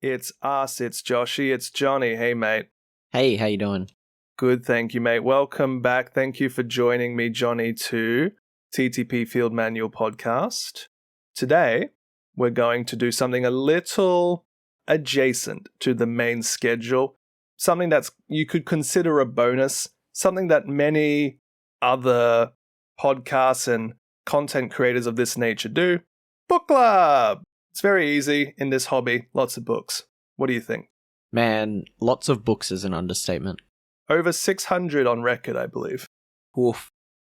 It's us, it's Joshy, it's Jonny. Hey, mate. Hey, how you doing? Good, thank you, mate. Welcome back. Thank you for joining me, Jonny, to TTP Field Manual podcast. Today, we're going to do something a little adjacent to the main schedule, something that's you could consider a bonus, something that many other podcasts and content creators of this nature do. Book club! It's very easy in this hobby. Lots of books. What do you think? Man, lots of books is an understatement. Over 600 on record, I believe. Oof.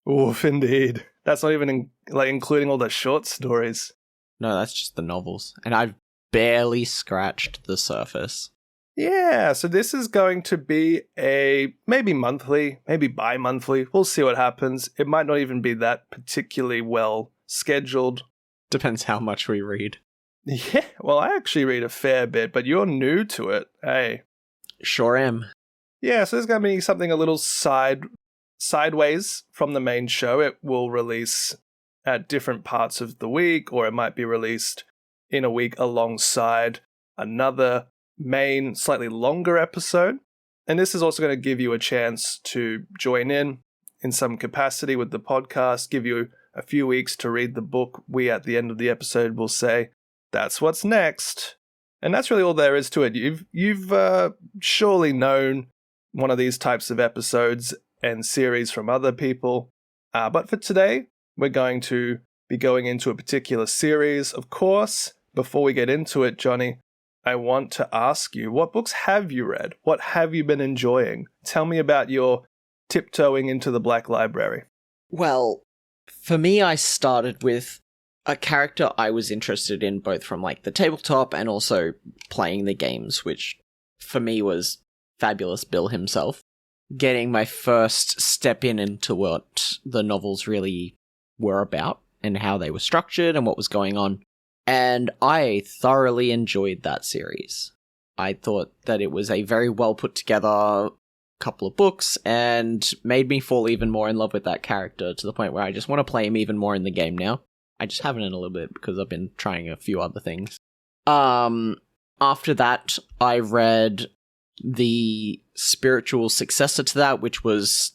Oof, indeed. That's not even including all the short stories. No, that's just the novels. And I've barely scratched the surface. Yeah, so this is going to be a maybe monthly, maybe bi-monthly. We'll see what happens. It might not even be that particularly well scheduled. Depends how much we read. Yeah, well, I actually read a fair bit, but you're new to it. Hey. Sure am. Yeah, so there's going to be something a little sideways from the main show. It will release at different parts of the week, or it might be released in a week alongside another main, slightly longer episode. And this is also going to give you a chance to join in some capacity with the podcast, give you a few weeks to read the book. We, at the end of the episode, will say, that's what's next. And that's really all there is to it. You've surely known one of these types of episodes and series from other people. But for today, we're going to be going into a particular series. Of course, before we get into it, Jonny, I want to ask you, what books have you read? What have you been enjoying? Tell me about your tiptoeing into the Black Library. Well, for me, I started with a character I was interested in both from the tabletop and also playing the games, which for me was Fabulous Bill himself. Getting my first step into what the novels really were about and how they were structured and what was going on. And I thoroughly enjoyed that series. I thought that it was a very well put together couple of books and made me fall even more in love with that character to the point where I just want to play him even more in the game now. I just haven't in a little bit because I've been trying a few other things. After that, I read the spiritual successor to that, which was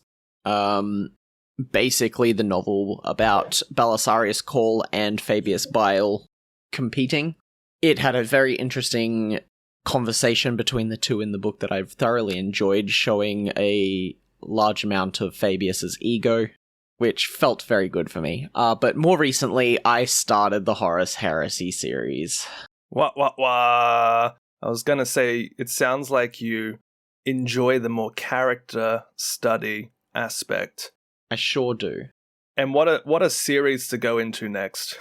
basically the novel about Belisarius Cawl and Fabius Bile competing. It had a very interesting conversation between the two in the book that I've thoroughly enjoyed, showing a large amount of Fabius's ego, which felt very good for me. But more recently, I started the Horus Heresy series. What? I was going to say, it sounds like you enjoy the more character study aspect. I sure do. And what a series to go into next.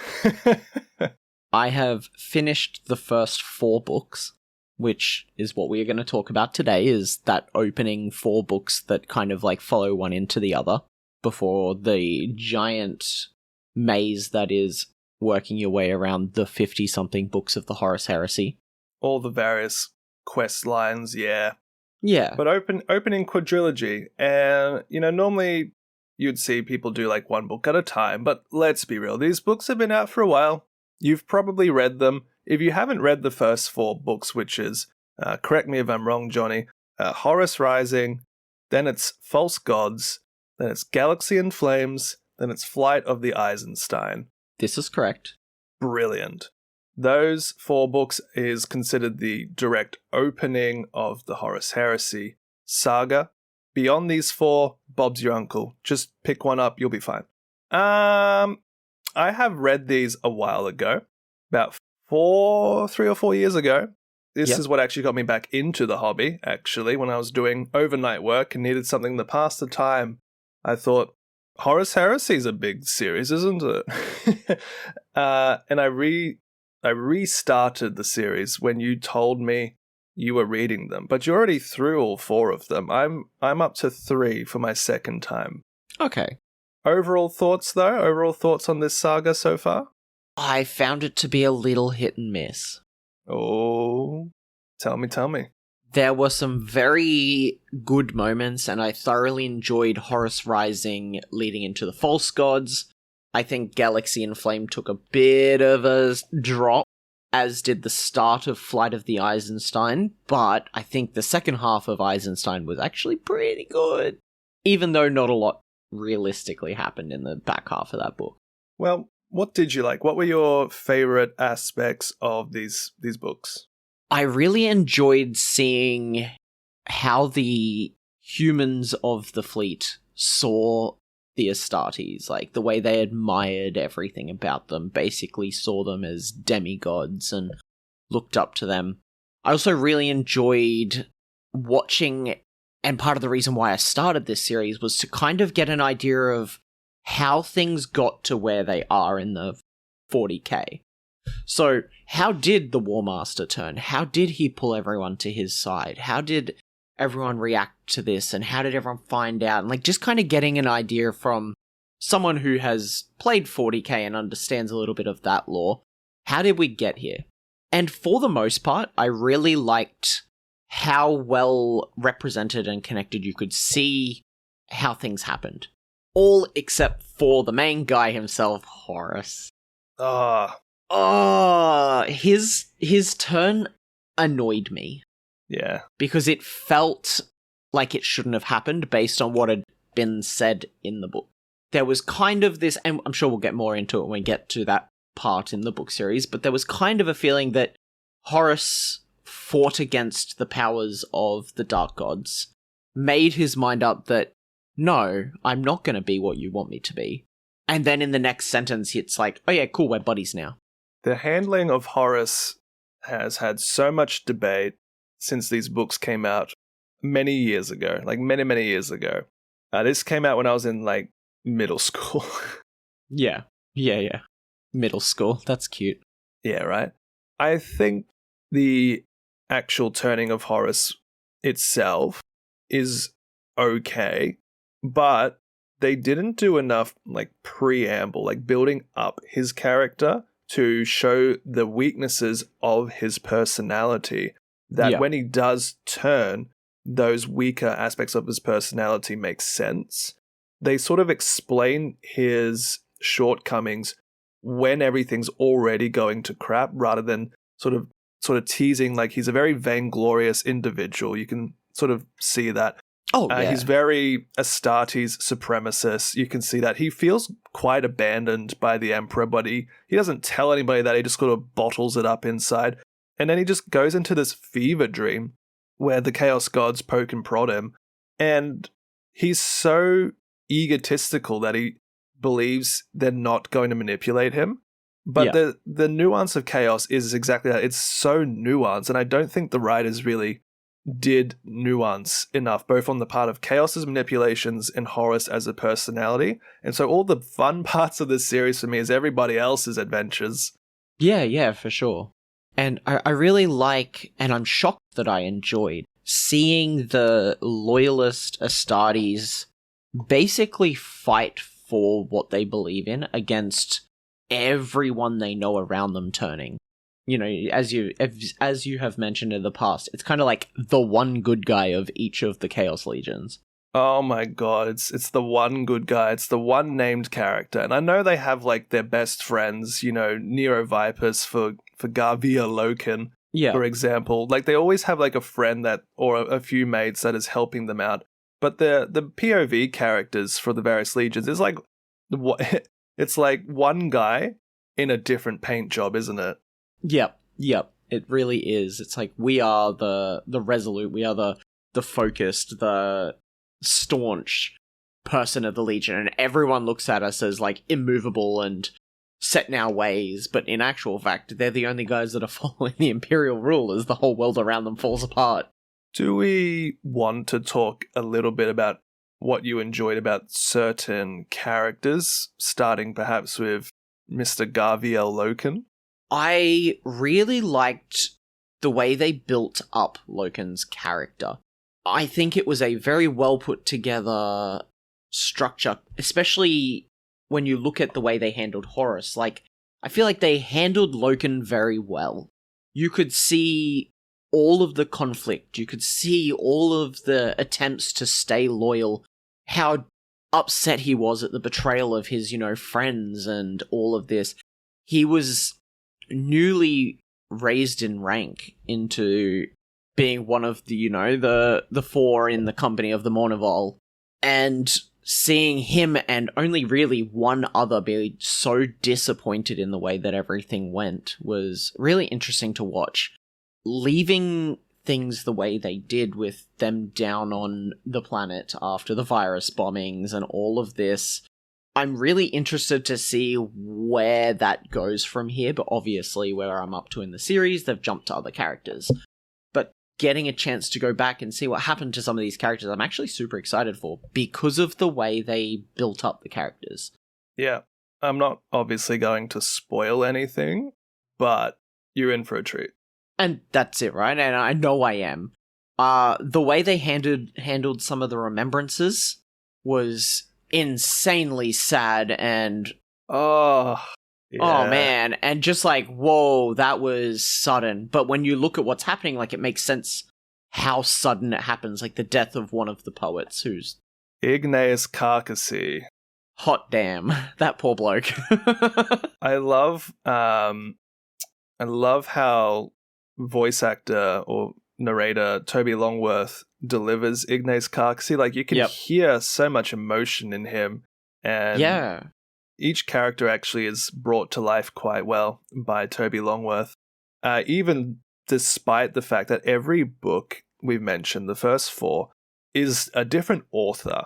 I have finished the first 4 books, which is what we are going to talk about today, is that opening 4 books that kind of follow one into the other, before the giant maze that is working your way around the 50-something books of the Horus Heresy. All the various quest lines, yeah. Yeah. But opening quadrilogy, and, normally you'd see people do one book at a time, but let's be real, these books have been out for a while. You've probably read them. If you haven't read the first 4 books, which is, correct me if I'm wrong, Jonny, Horus Rising, then it's False Gods, then it's Galaxy in Flames, then it's Flight of the Eisenstein. This is correct. Brilliant. Those 4 books is considered the direct opening of the Horus Heresy saga. Beyond these 4, Bob's your uncle. Just pick one up, you'll be fine. I have read these a while ago, about 3 or 4 years ago. This is what actually got me back into the hobby, actually, when I was doing overnight work and needed something to pass the time. I thought, Horus Heresy is a big series, isn't it? And I restarted the series when you told me you were reading them, but you're already through all 4 of them. I'm up to 3 for my second time. Okay. Overall thoughts, though? Overall thoughts on this saga so far? I found it to be a little hit and miss. Oh, tell me. There were some very good moments, and I thoroughly enjoyed Horus Rising leading into the False Gods. I think Galaxy in Flame took a bit of a drop as did the start of Flight of the Eisenstein, but I think the second half of Eisenstein was actually pretty good, even though not a lot realistically happened in the back half of that book. Well, what did you like? What were your favorite aspects of these books? I really enjoyed seeing how the humans of the fleet saw the Astartes, like the way they admired everything about them, basically saw them as demigods and looked up to them. I also really enjoyed watching, and part of the reason why I started this series was to kind of get an idea of how things got to where they are in the 40k. So, how did the War Master turn? How did he pull everyone to his side? How did everyone react to this, and how did everyone find out? And like just kind of getting an idea from someone who has played 40k and understands a little bit of that lore. How did we get here? And for the most part, I really liked how well represented and connected you could see how things happened. All except for the main guy himself, Horus. His turn annoyed me. Yeah. Because it felt like it shouldn't have happened based on what had been said in the book. There was kind of this, and I'm sure we'll get more into it when we get to that part in the book series, but there was kind of a feeling that Horus fought against the powers of the Dark Gods, made his mind up that, no, I'm not going to be what you want me to be. And then in the next sentence, it's like, oh yeah, cool, we're buddies now. The handling of Horus has had so much debate since these books came out many years ago, like many years ago. This came out when I was in like middle school. Yeah. Middle school. That's cute. Yeah, right? I think the actual turning of Horus itself is okay, but they didn't do enough like preamble, like building up his character to show the weaknesses of his personality. That when he does turn, those weaker aspects of his personality make sense. They sort of explain his shortcomings when everything's already going to crap, rather than sort of teasing like he's a very vainglorious individual. You can sort of see that. He's very Astartes supremacist. You can see that. He feels quite abandoned by the Emperor, but he doesn't tell anybody that. He just sort of bottles it up inside. And then he just goes into this fever dream where the Chaos Gods poke and prod him. And he's so egotistical that he believes they're not going to manipulate him. But the nuance of Chaos is exactly that. It's so nuanced. And I don't think the writers really did nuance enough, both on the part of Chaos's manipulations and Horus as a personality. And so all the fun parts of this series for me is everybody else's adventures. Yeah, for sure. And I really like, and I'm shocked that I enjoyed, seeing the loyalist Astartes basically fight for what they believe in against everyone they know around them turning. You know, as you have mentioned in the past, it's kind of like the one good guy of each of the Chaos Legions. Oh my god, it's the one good guy, it's the one named character. And I know they have like their best friends, you know, Nero Vipers for GARVIEL LOKEN, for example. Like they always have like a friend that, or a few mates that is helping them out. But the POV characters for the various legions is like, it's like one guy in a different paint job, isn't it? Yep. It really is. It's like we are the resolute, we are the focused, the staunch person of the Legion, and everyone looks at us as like immovable and set in our ways, but in actual fact, they're the only guys that are following the Imperial rule as the whole world around them falls apart. Do we want to talk a little bit about what you enjoyed about certain characters, starting perhaps with Mr. GARVIEL LOKEN? I really liked the way they built up Loken's character. I think it was a very well put together structure, especially when you look at the way they handled Horus. Like, I feel like they handled Loken very well. You could see all of the conflict, you could see all of the attempts to stay loyal, how upset he was at the betrayal of his, friends and all of this. He was newly raised in rank into being one of the, the four in the company of the Mournival, and seeing him and only really one other be so disappointed in the way that everything went was really interesting to watch. Leaving things the way they did with them down on the planet after the virus bombings and all of this, I'm really interested to see where that goes from here, but obviously where I'm up to in the series, they've jumped to other characters. But getting a chance to go back and see what happened to some of these characters, I'm actually super excited for, because of the way they built up the characters. Yeah, I'm not obviously going to spoil anything, but you're in for a treat. And that's it, right? And I know I am. The way they handled some of the remembrances was insanely sad and... Oh, yeah. Oh, man. And just like, whoa, that was sudden. But when you look at what's happening, like, it makes sense how sudden it happens. Like, the death of one of the poets who's... Ignaeus Carcassy. Hot damn. That poor bloke. I love how voice actor or narrator Toby Longworth delivers Ignaeus Carcassy. Like, you can hear so much emotion in him. And each character actually is brought to life quite well by Toby Longworth. Even despite the fact that every book we've mentioned, the first four, is a different author.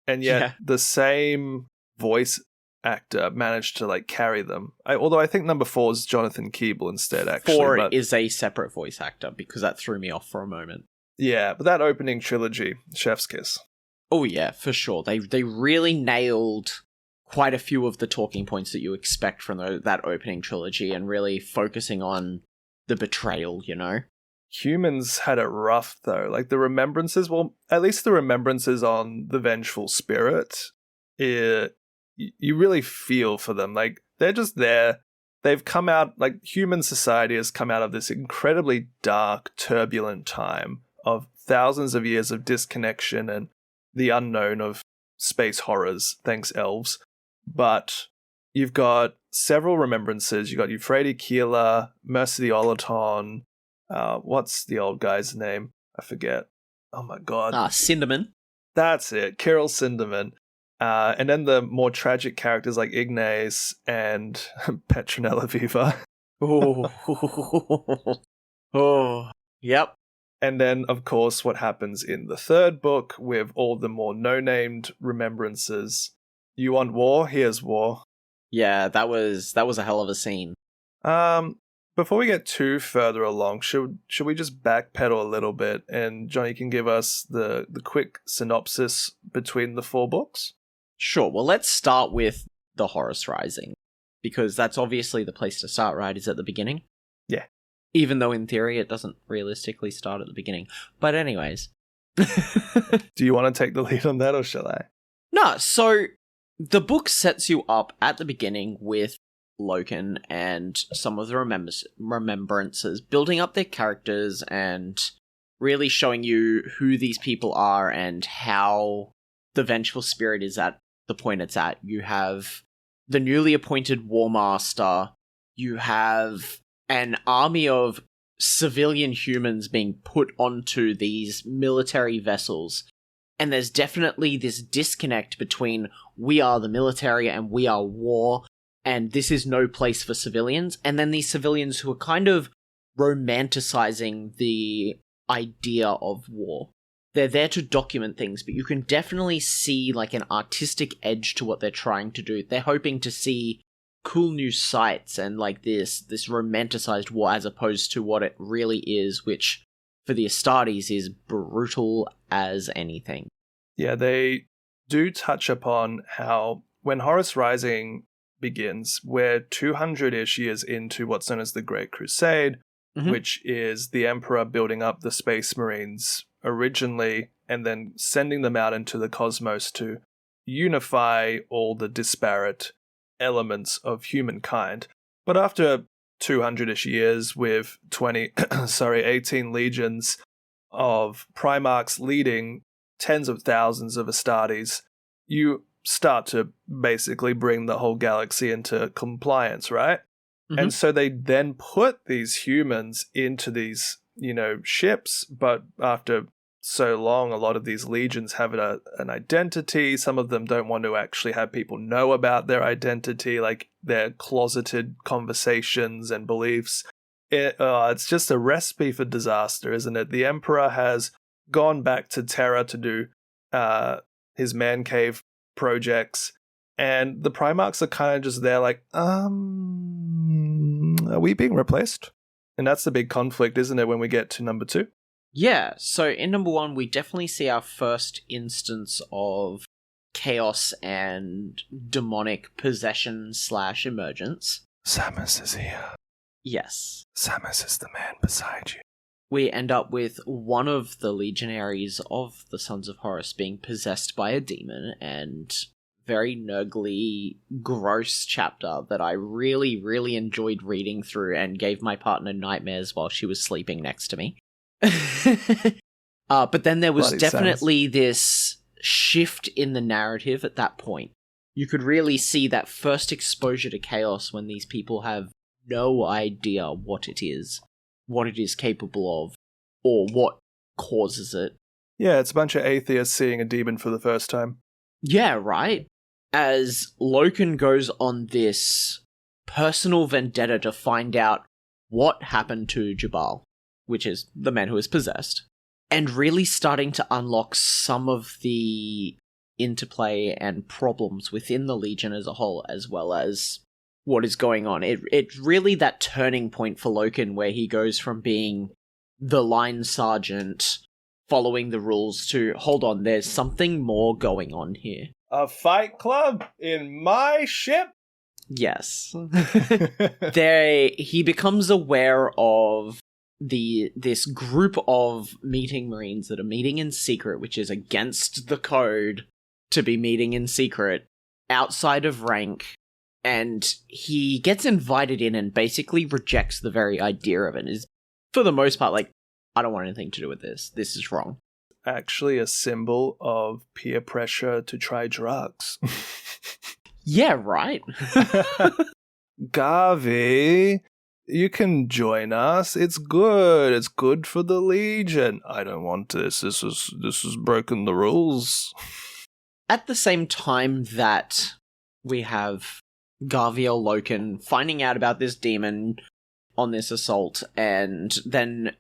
And yet the same voice actor managed to like carry them. Although I think number 4 is Jonathan Keeble instead, actually. 4 is a separate voice actor, because that threw me off for a moment. Yeah, but that opening trilogy, chef's kiss. Oh yeah, for sure. They really nailed quite a few of the talking points that you expect from that opening trilogy, and really focusing on the betrayal, Humans had it rough, though. Like, the remembrances, well, at least the remembrances on the Vengeful Spirit, you really feel for them. Like, they're just there. They've come out, like, human society has come out of this incredibly dark, turbulent time of thousands of years of disconnection and the unknown of space horrors, thanks elves. But you've got several remembrances. You've got Euphrates Keeler, Mercy the Olaton, what's the old guy's name? I forget. Oh my god. Cinderman. That's it, Kirill Cinderman. And then the more tragic characters like Ignace and Petronella Viva. Oh, yep. And then, of course, what happens in the third book with all the more no-named remembrances. You want war? Here's war. Yeah, that was a hell of a scene. Before we get too further along, should we just backpedal a little bit and Johnny can give us the quick synopsis between the 4 books? Sure. Well, let's start with the Horus Rising, because that's obviously the place to start, right? Is at the beginning? Yeah. Even though in theory it doesn't realistically start at the beginning. But anyways. Do you want to take the lead on that, or shall I? No, so the book sets you up at the beginning with Loken and some of the remembrances, building up their characters and really showing you who these people are and how the Vengeful Spirit is at the point it's at. You have the newly appointed War Master. You have an army of civilian humans being put onto these military vessels. And there's definitely this disconnect between we are the military and we are war, and this is no place for civilians. And then these civilians who are kind of romanticizing the idea of war. They're there to document things, but you can definitely see like an artistic edge to what they're trying to do. They're hoping to see cool new sights and like this romanticized war as opposed to what it really is, which for the Astartes is brutal as anything. Yeah, they do touch upon how when Horus Rising begins, we're 200-ish years into what's known as the Great Crusade, which is the Emperor building up the Space Marines originally and then sending them out into the cosmos to unify all the disparate elements of humankind. But after 200-ish years with 18 legions of Primarchs leading tens of thousands of Astartes, you start to basically bring the whole galaxy into compliance, right? And so they then put these humans into these, ships, but after so long, a lot of these legions have an identity. Some of them don't want to actually have people know about their identity, like their closeted conversations and beliefs. It's just a recipe for disaster, isn't it? The Emperor has gone back to Terra to do his man cave projects, and the Primarchs are kind of just there like, are we being replaced? And that's the big conflict, isn't it, when we get to number 2? Yeah, so in number 1, we definitely see our first instance of chaos and demonic possession / emergence. Samus is here. Yes. Samus is the man beside you. We end up with one of the legionaries of the Sons of Horus being possessed by a demon, and very nurgly, gross chapter that I really, really enjoyed reading through and gave my partner nightmares while she was sleeping next to me. But then there was Bloody definitely this shift in the narrative at that point. You could really see that first exposure to chaos when these people have no idea what it is capable of, or what causes it. Yeah, it's a bunch of atheists seeing a demon for the first time. Yeah, right? As Loken goes on this personal vendetta to find out what happened to Jabal, which is the man who is possessed, and really starting to unlock some of the interplay and problems within the Legion as a whole, as well as what is going on. It's really that turning point for Loken where he goes from being the line sergeant following the rules to, hold on, there's something more going on here. A fight club in my ship? Yes. He becomes aware of this group of meeting Marines that are meeting in secret, which is against the code to be meeting in secret, outside of rank, and he gets invited in and basically rejects the very idea of it. Is, for the most part, like, I don't want anything to do with this. This is wrong. Actually a symbol of peer pressure to try drugs. Yeah, right. Garvey, you can join us. It's good. It's good for the Legion. I don't want this. This is broken the rules. At the same time that we have GARVIEL Loken finding out about this demon on this assault, and then,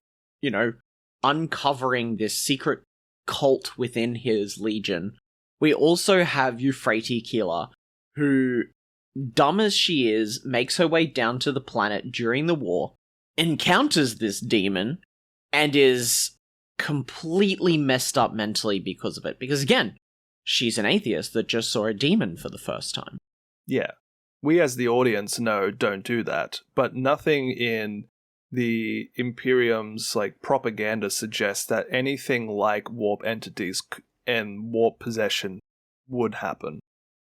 uncovering this secret cult within his Legion, we also have Euphrates Keeler, who, dumb as she is, makes her way down to the planet during the war, encounters this demon, and is completely messed up mentally because of it. Because again, she's an atheist that just saw a demon for the first time. Yeah. We as the audience know don't do that, but nothing in the Imperium's propaganda suggests that anything like warp entities and warp possession would happen.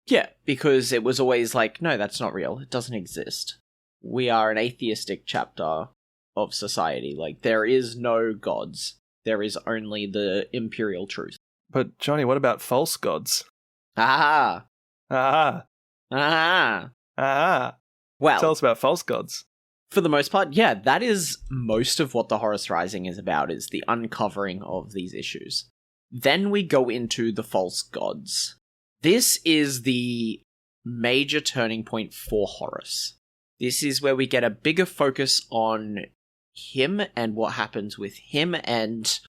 Yeah, because it was always like, no, that's not real. It doesn't exist. We are an atheistic chapter of society. There is no gods. There is only the imperial truth. But, Johnny, what about false gods? Ah! Ah! Ah! Ah! Well, tell us about false gods. For the most part, yeah, that is most of what the Horus Rising is about, is the uncovering of these issues. Then we go into the false gods. This is the major turning point for Horus. This is where we get a bigger focus on him and what happens with him, and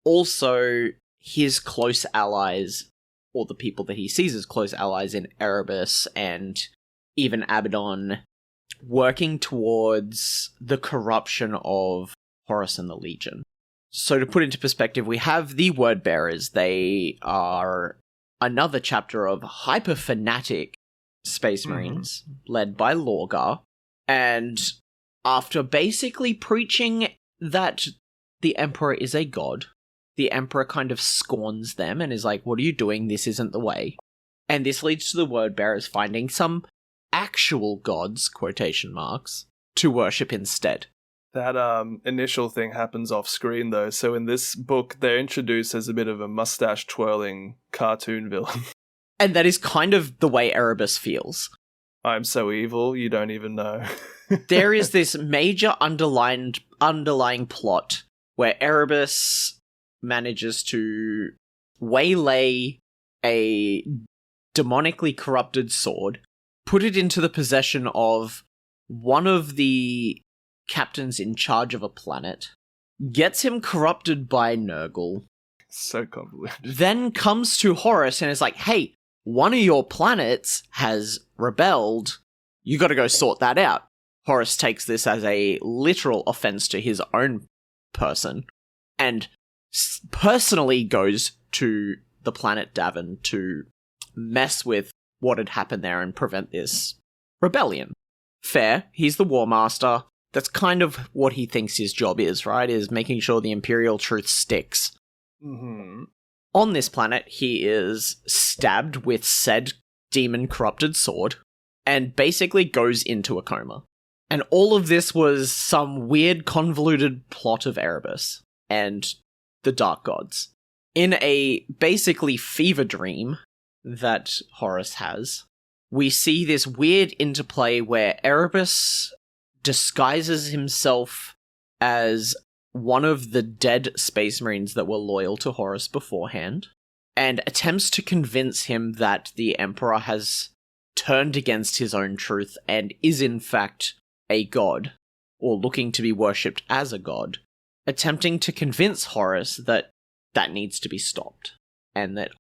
also his close allies, or the people that he sees as close allies in Erebus and even Abaddon, working towards the corruption of Horus and the Legion. So to put into perspective, we have the Word Bearers. They are another chapter of hyper-fanatic Space Marines, led by Lorgar, and after basically preaching that the Emperor is a god, the Emperor kind of scorns them and is like, what are you doing? This isn't the way. And this leads to the Word Bearers finding some actual gods, quotation marks, to worship instead. That initial thing happens off screen though, so in this book they're introduced as a bit of a mustache twirling cartoon villain. And that is kind of the way Erebus feels. I'm so evil, you don't even know. there is this major underlying plot where Erebus manages to waylay a demonically corrupted sword, put it into the possession of one of the captains in charge of a planet, gets him corrupted by Nurgle. So convoluted. Then comes to Horus and is like, hey, one of your planets has rebelled. You gotta go sort that out. Horus takes this as a literal offense to his own person and personally goes to the planet Davin to mess with what had happened there and prevent this rebellion. Fair, he's the War Master. That's kind of what he thinks his job is, right? Is making sure the Imperial truth sticks. Mm-hmm. On this planet, he is stabbed with said demon-corrupted sword and basically goes into a coma. And all of this was some weird, convoluted plot of Erebus and the Dark Gods. In a basically fever dream that Horus has, we see this weird interplay where Erebus disguises himself as one of the dead Space Marines that were loyal to Horus beforehand, and attempts to convince him that the Emperor has turned against his own truth and is in fact a god, or looking to be worshipped as a god, attempting to convince Horus that that needs to be stopped, and that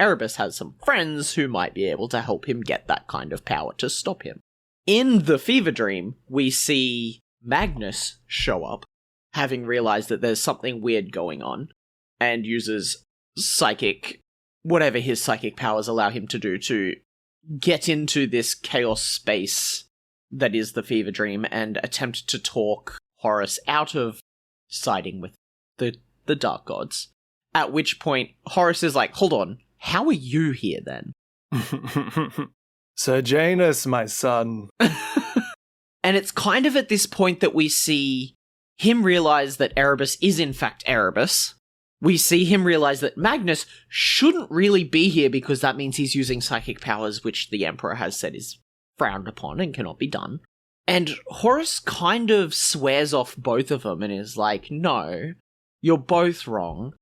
Erebus has some friends who might be able to help him get that kind of power to stop him. In the fever dream, we see Magnus show up, having realized that there's something weird going on, and uses whatever his psychic powers allow him to do to get into this chaos space that is the fever dream and attempt to talk Horus out of siding with the Dark Gods. At which point, Horus is like, hold on, how are you here then? Sir Janus, my son. And it's kind of at this point that we see him realize that Erebus is in fact Erebus. We see him realize that Magnus shouldn't really be here because that means he's using psychic powers, which the Emperor has said is frowned upon and cannot be done. And Horus kind of swears off both of them and is like, no, you're both wrong.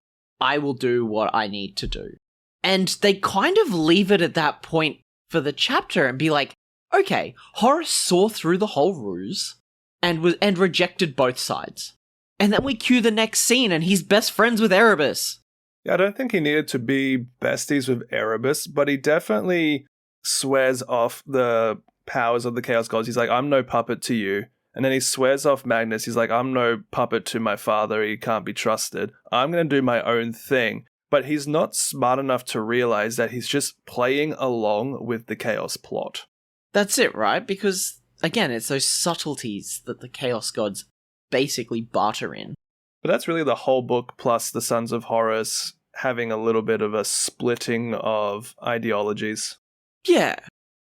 I will do what I need to do. And they kind of leave it at that point for the chapter and be like, okay, Horus saw through the whole ruse and rejected both sides. And then we cue the next scene and he's best friends with Erebus. Yeah, I don't think he needed to be besties with Erebus, but he definitely swears off the powers of the Chaos Gods. He's like, I'm no puppet to you. And then he swears off Magnus. He's like, I'm no puppet to my father. He can't be trusted. I'm going to do my own thing. But he's not smart enough to realize that he's just playing along with the Chaos plot. That's it, right? Because, again, it's those subtleties that the Chaos Gods basically barter in. But that's really the whole book, plus the Sons of Horus having a little bit of a splitting of ideologies. Yeah.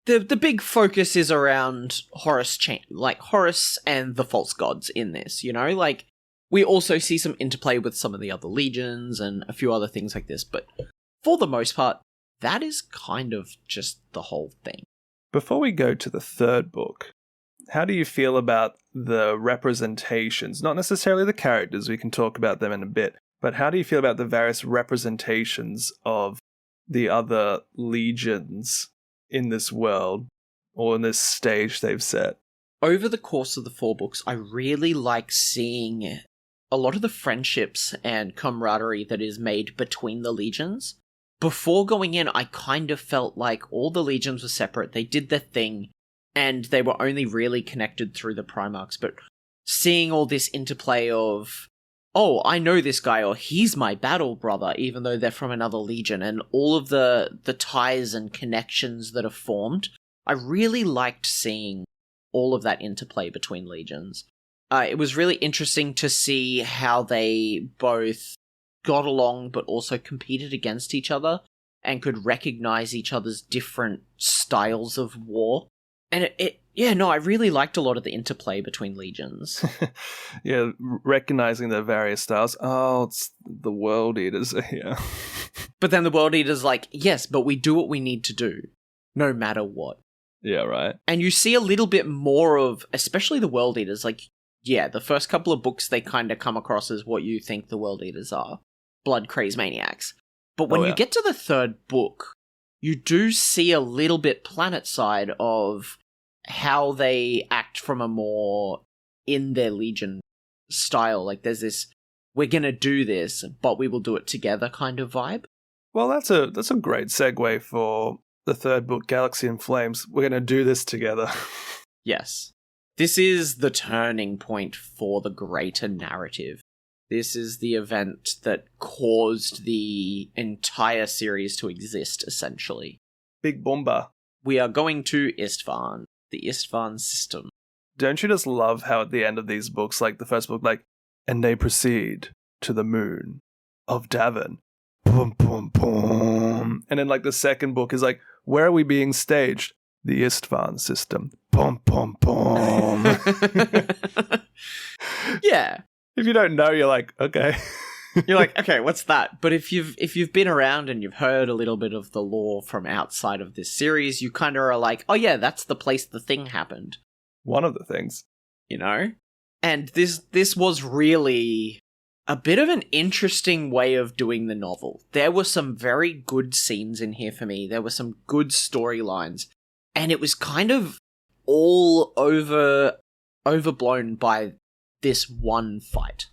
The big focus is around Horus and the false gods in this, you know? Like, we also see some interplay with some of the other legions and a few other things like this, but for the most part, that is kind of just the whole thing. Before we go to the third book, how do you feel about the representations? Not necessarily the characters, we can talk about them in a bit, but how do you feel about the various representations of the other legions in this world, or in this stage they've set? Over the course of the 4 books, I really like seeing a lot of the friendships and camaraderie that is made between the legions. Before going in, I kind of felt like all the legions were separate, they did their thing, and they were only really connected through the Primarchs, but seeing all this interplay of, oh, I know this guy, or he's my battle brother, even though they're from another legion, and all of the ties and connections that are formed, I really liked seeing all of that interplay between legions. It was really interesting to see how they both got along, but also competed against each other, and could recognize each other's different styles of war. And I really liked a lot of the interplay between legions. Yeah, recognizing their various styles. Oh, it's the World Eaters are here. But then the World Eater's like, yes, but we do what we need to do, no matter what. Yeah, right. And you see a little bit more of, especially the World Eaters, like, yeah, the first couple of books, they kind of come across as what you think the World Eaters are. Blood crazed maniacs. But when you get to the third book, you do see a little bit planet side of how they act from a more in their Legion style. Like, there's this, we're gonna do this, but we will do it together kind of vibe. Well, that's a great segue for the third book, Galaxy in Flames. We're going to do this together. Yes. This is the turning point for the greater narrative. This is the event that caused the entire series to exist, essentially. Big Boomba. We are going to Istvan, the Istvan system. Don't you just love how at the end of these books, like the first book, like, and they proceed to the moon of Davin. Boom, boom, boom. And then, like, the second book is like, where are we being staged? The Istvan system. Boom, boom, boom. Yeah. If you don't know, you're like, okay. You're like, okay, what's that? But if you've been around and you've heard a little bit of the lore from outside of this series, you kind of are like, oh yeah, that's the place the thing happened. One of the things. You know? And this was really a bit of an interesting way of doing the novel. There were some very good scenes in here for me. There were some good storylines. And it was kind of all overblown by this one fight.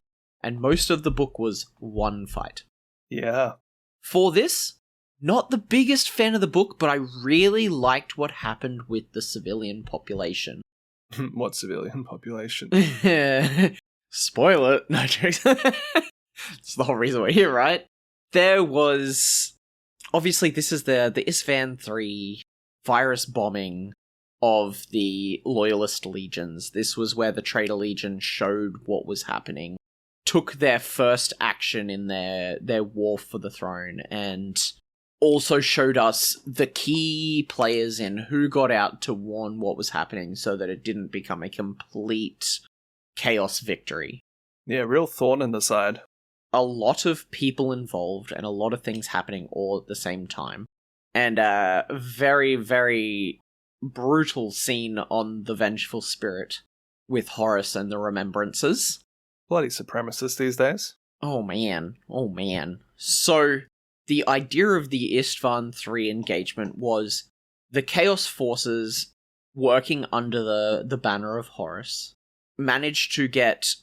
And most of the book was one fight. Yeah. For this, not the biggest fan of the book, but I really liked what happened with the civilian population. What civilian population? Spoil it. No jokes. It's the whole reason we're here, right? There was... Obviously, this is the Istvan 3 virus bombing of the Loyalist legions. This was where the Traitor Legion showed what was happening, took their first action in their war for the throne, and also showed us the key players in who got out to warn what was happening so that it didn't become a complete chaos victory. Yeah, real thorn in the side. A lot of people involved and a lot of things happening all at the same time. And a very, very brutal scene on the Vengeful Spirit with Horus and the Remembrances. Bloody supremacists these days. Oh man. So, the idea of the Istvan 3 engagement was the Chaos Forces working under the banner of Horus managed to get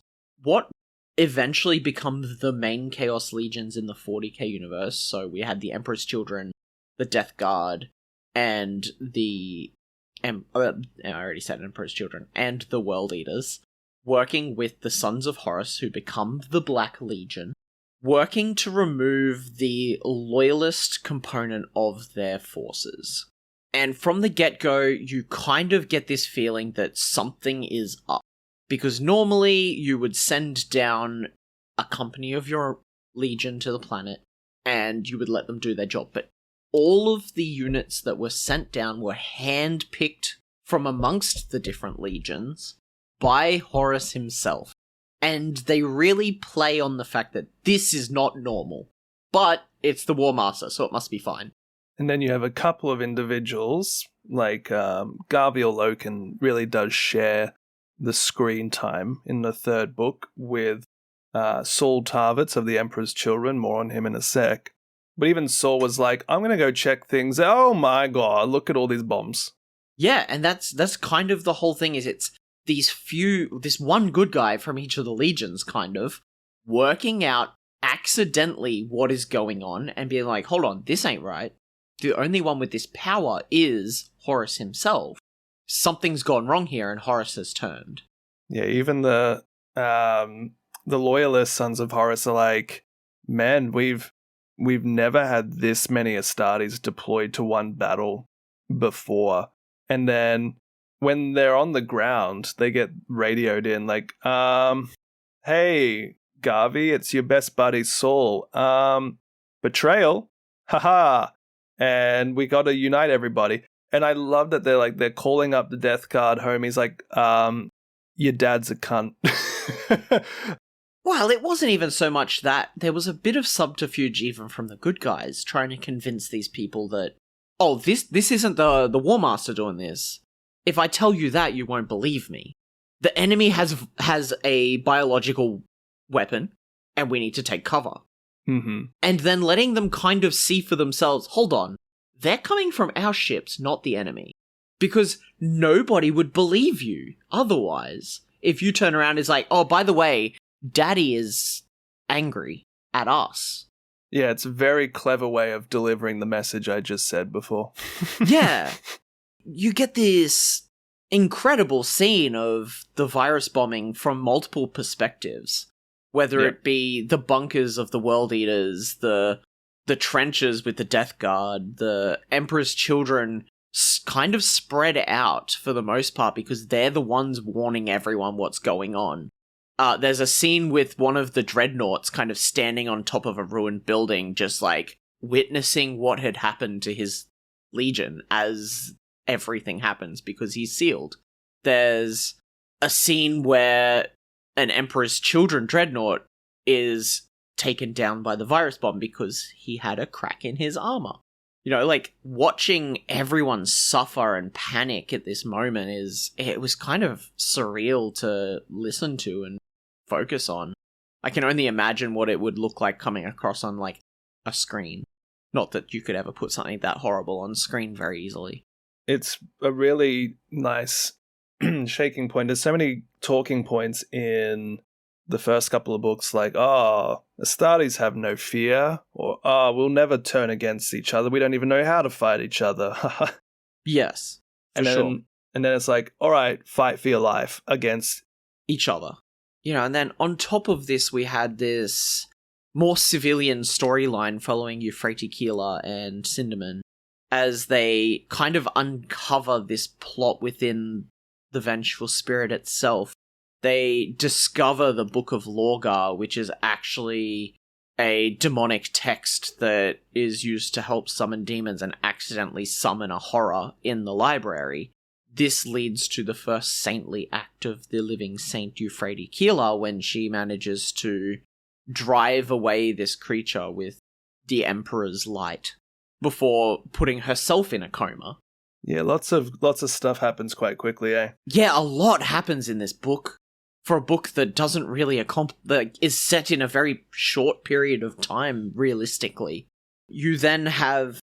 what eventually become the main Chaos Legions in the 40k universe. So we had the Emperor's Children, the Death Guard, and the... I already said Emperor's Children, and the World Eaters, working with the Sons of Horus, who become the Black Legion, working to remove the Loyalist component of their forces. And from the get-go, you kind of get this feeling that something is up. Because normally you would send down a company of your legion to the planet and you would let them do their job. But all of the units that were sent down were hand-picked from amongst the different legions by Horus himself. And they really play on the fact that this is not normal. But it's the War Master, so it must be fine. And then you have a couple of individuals, like GARVIEL LOKEN really does share the screen time in the third book with Saul Tarvitz of the Emperor's Children. More on him in a sec. But even Saul was like, I'm going to go check things. Oh my god, look at all these bombs. Yeah, and that's kind of the whole thing, is it's this one good guy from each of the legions, kind of, working out accidentally what is going on and being like, hold on, this ain't right. The only one with this power is Horus himself. Something's gone wrong here, and Horus has turned. Yeah, even the loyalist Sons of Horus are like, man, we've never had this many Astartes deployed to one battle before. And then when they're on the ground, they get radioed in like, hey, Garvey, it's your best buddy Saul. Betrayal? Haha. And we gotta unite everybody. And I love that they're calling up the Death Guard homies like, your dad's a cunt. Well, it wasn't even so much that. There was a bit of subterfuge even from the good guys trying to convince these people that, oh, this isn't the War Master doing this. If I tell you that, you won't believe me. The enemy has a biological weapon, and we need to take cover. Mm-hmm. And then letting them kind of see for themselves, hold on, they're coming from our ships, not the enemy. Because nobody would believe you otherwise. If you turn around and is like, oh, by the way, Daddy is angry at us. Yeah, it's a very clever way of delivering the message I just said before. Yeah. You get this incredible scene of the virus bombing from multiple perspectives. Whether it be the bunkers of the World Eaters, the trenches with the Death Guard, the Emperor's children kind of spread out for the most part because they're the ones warning everyone what's going on. There's a scene with one of the dreadnoughts kind of standing on top of a ruined building, just like witnessing what had happened to his legion as everything happens because he's sealed. There's a scene where an Emperor's Children dreadnought is taken down by the virus bomb because he had a crack in his armor. You know, like, watching everyone suffer and panic at this moment it was kind of surreal to listen to and focus on. I can only imagine what it would look like coming across on, like, a screen. Not that you could ever put something that horrible on screen very easily. It's a really nice shaking point. There's so many talking points in the first couple of books, like, Astartes have no fear, or, we'll never turn against each other. We don't even know how to fight each other. Yes, and then it's like, all right, fight for your life against each other. You know, and then on top of this, we had this more civilian storyline following Euphrates and Cinnamon as they kind of uncover this plot within the Vengeful Spirit itself. They discover the Book of Lorgar, which is actually a demonic text that is used to help summon demons and accidentally summon a horror in the library. This leads to the first saintly act of the living Saint Euphrates when she manages to drive away this creature with the Emperor's light before putting herself in a coma. Yeah, lots of stuff happens quite quickly, eh? Yeah, a lot happens in this book. For a book that doesn't really that is set in a very short period of time, realistically. You then have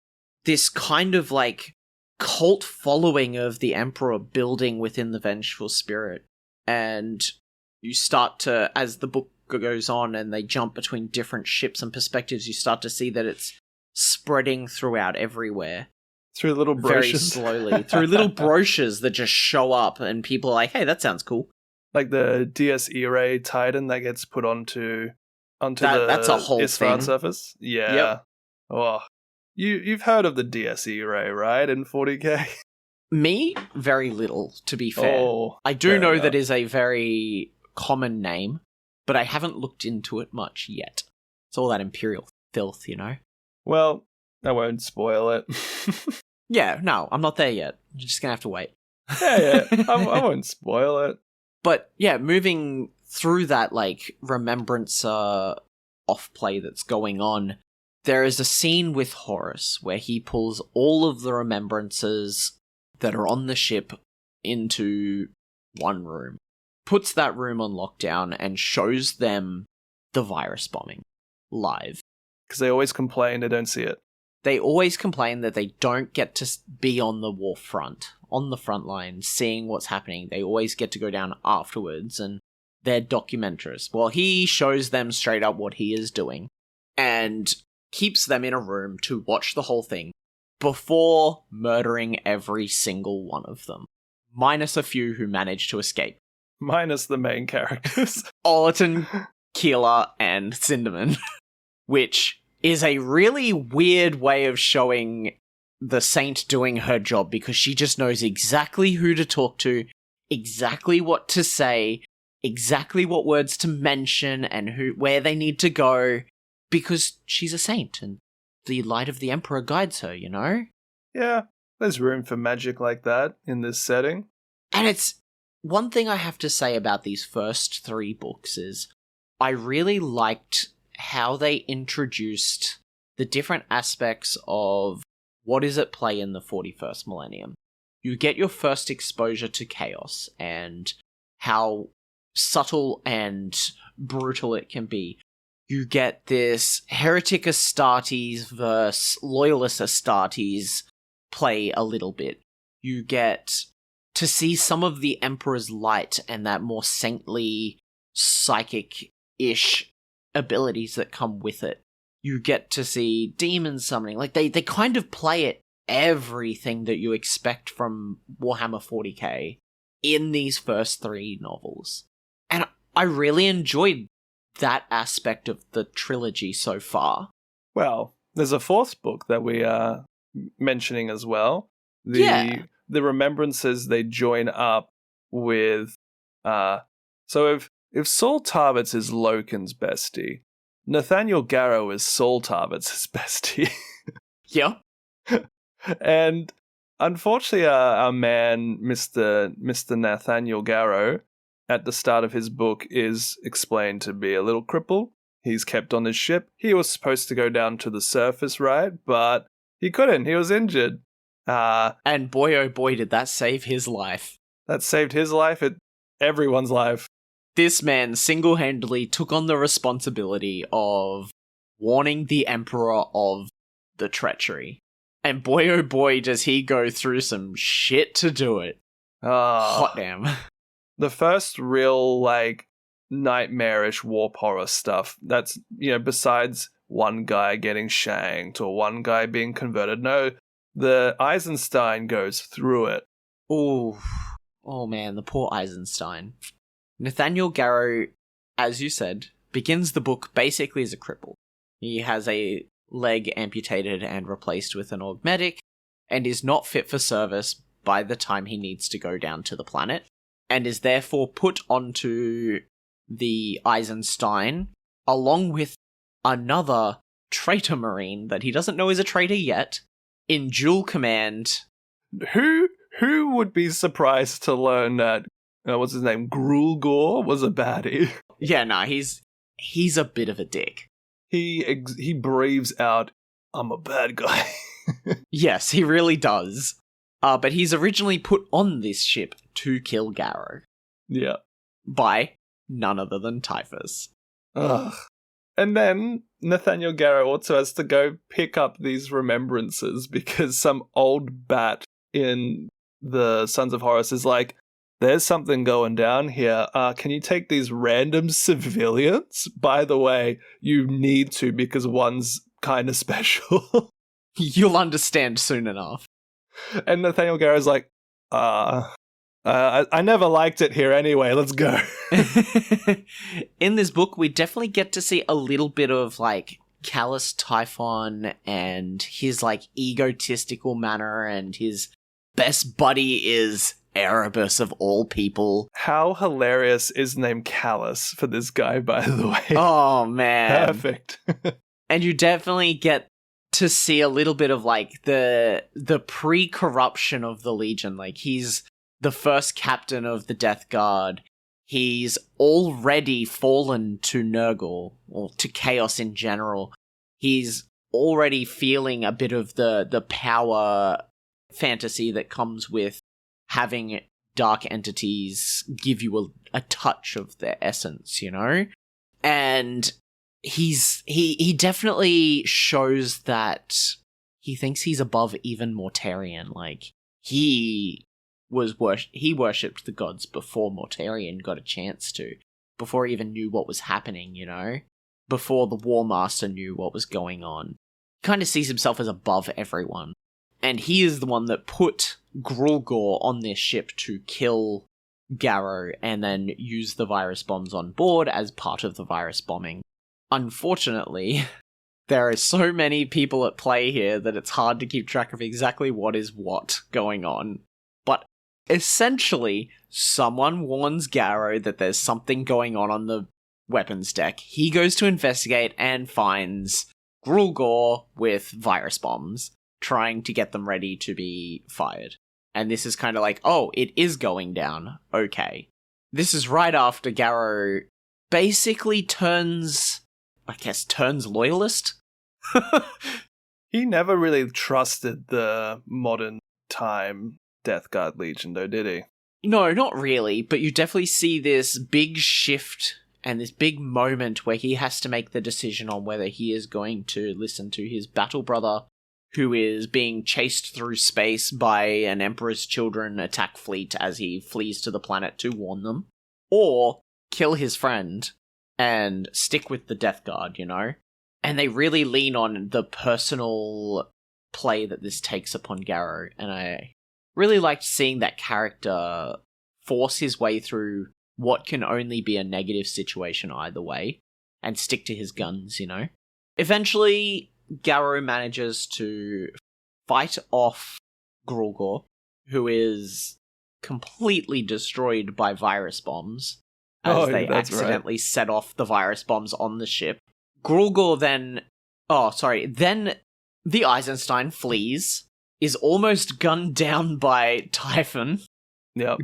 this kind of, like, cult following of the Emperor building within the Vengeful Spirit. And you start to, as the book goes on and they jump between different ships and perspectives, you start to see that it's spreading throughout everywhere. Through little brochures. Very slowly. Through little brochures that just show up and people are like, hey, that sounds cool. Like the Dies Irae Titan that gets put onto that's a whole Isfahan thing. surface. Yeah. Yep. Oh, you've heard of the Dies Irae, right? In 40k. Me, very little. To be fair, I do know that is a very common name, but I haven't looked into it much yet. It's all that Imperial filth, you know. Well, I won't spoil it. Yeah, no, I'm not there yet. You're just gonna have to wait. Yeah, I won't spoil it. But yeah, moving through that, like, remembrance off-play that's going on, there is a scene with Horus where he pulls all of the remembrances that are on the ship into one room, puts that room on lockdown, and shows them the virus bombing live. Because they always complain they don't see it. They always complain that they don't get to be on the war front, on the front line, seeing what's happening. They always get to go down afterwards, and they're documentarists. Well, he shows them straight up what he is doing, and keeps them in a room to watch the whole thing before murdering every single one of them. Minus a few who manage to escape. Minus the main characters. Ollerton, Keeler, and Cinnamon. Which is a really weird way of showing the Saint doing her job, because she just knows exactly who to talk to, exactly what to say, exactly what words to mention, and where they need to go, because she's a saint, and the light of the Emperor guides her, you know? Yeah, there's room for magic like that in this setting. And it's one thing I have to say about these first 3 books is I really liked how they introduced the different aspects of what is at play in the 41st millennium. You get your first exposure to chaos and how subtle and brutal it can be. You get this heretic Astartes versus loyalist Astartes play a little bit. You get to see some of the Emperor's light and that more saintly, psychic-ish abilities that come with it. You get to see demon summoning. Like, they kind of play it everything that you expect from Warhammer 40k in these first 3 novels. And I really enjoyed that aspect of the trilogy so far. Well, there's a 4th book that we are mentioning as well. The Remembrances, they join up with... so if Saul Tarvitz is Loken's bestie, Nathaniel Garrow is Saul Tarvitz's bestie. Yeah. And unfortunately, our man, Mr. Nathaniel Garrow, at the start of his book is explained to be a little crippled. He's kept on his ship. He was supposed to go down to the surface, right? But he couldn't. He was injured. And boy, oh boy, did that save his life. That saved his life, everyone's life. This man single-handedly took on the responsibility of warning the Emperor of the treachery. And boy, oh boy, does he go through some shit to do it. Hot damn. The first real, nightmarish warp horror stuff, that's, besides one guy getting shanked or one guy being converted. No, the Eisenstein goes through it. Oh man, the poor Eisenstein. Nathaniel Garrow, as you said, begins the book basically as a cripple. He has a leg amputated and replaced with an augmetic, and is not fit for service by the time he needs to go down to the planet, and is therefore put onto the Eisenstein, along with another traitor marine that he doesn't know is a traitor yet, in dual command. Who would be surprised to learn that, what's his name, Grulgor was a baddie? Yeah, nah, he's a bit of a dick. He breathes out, "I'm a bad guy." Yes, he really does. But he's originally put on this ship to kill Garrow. Yeah. By none other than Typhus. Ugh. And then Nathaniel Garrow also has to go pick up these remembrances because some old bat in the Sons of Horus is like, "There's something going down here. Can you take these random civilians? By the way, you need to because one's kind of special." You'll understand soon enough. And Nathaniel Garrow's like, I never liked it here anyway, let's go. In this book, we definitely get to see a little bit of, Callous Typhon and his, egotistical manner, and his best buddy is Erebus of all people. How hilarious is named Callous for this guy, by the way? Oh, man. Perfect. And you definitely get to see a little bit of, the pre-corruption of the Legion. He's the first captain of the Death Guard. He's already fallen to Nurgle, or to Chaos in general. He's already feeling a bit of the power fantasy that comes with having dark entities give you a touch of their essence, And he definitely shows that he thinks he's above even Mortarion. He worshipped the gods before Mortarion got a chance to, before he even knew what was happening, before the War Master knew what was going on. He kind of sees himself as above everyone. And he is the one that put Grulgor on this ship to kill Garrow and then use the virus bombs on board as part of the virus bombing. Unfortunately, there are so many people at play here that it's hard to keep track of exactly what is what going on. But essentially, someone warns Garrow that there's something going on the weapons deck. He goes to investigate and finds Grulgor with virus bombs, trying to get them ready to be fired. And this is kind of it is going down. Okay. This is right after Garrow basically turns loyalist. He never really trusted the modern time Death Guard Legion, though, did he? No, not really, but you definitely see this big shift and this big moment where he has to make the decision on whether he is going to listen to his battle brother, who is being chased through space by an Emperor's Children attack fleet as he flees to the planet to warn them, or kill his friend and stick with the Death Guard, you know? And they really lean on the personal play that this takes upon Garrow, and I really liked seeing that character force his way through what can only be a negative situation either way, and stick to his guns, you know? Eventually, Garrow manages to fight off Grulgor, who is completely destroyed by virus bombs, as they accidentally set off the virus bombs on the ship. Grulgor then the Eisenstein flees, is almost gunned down by Typhon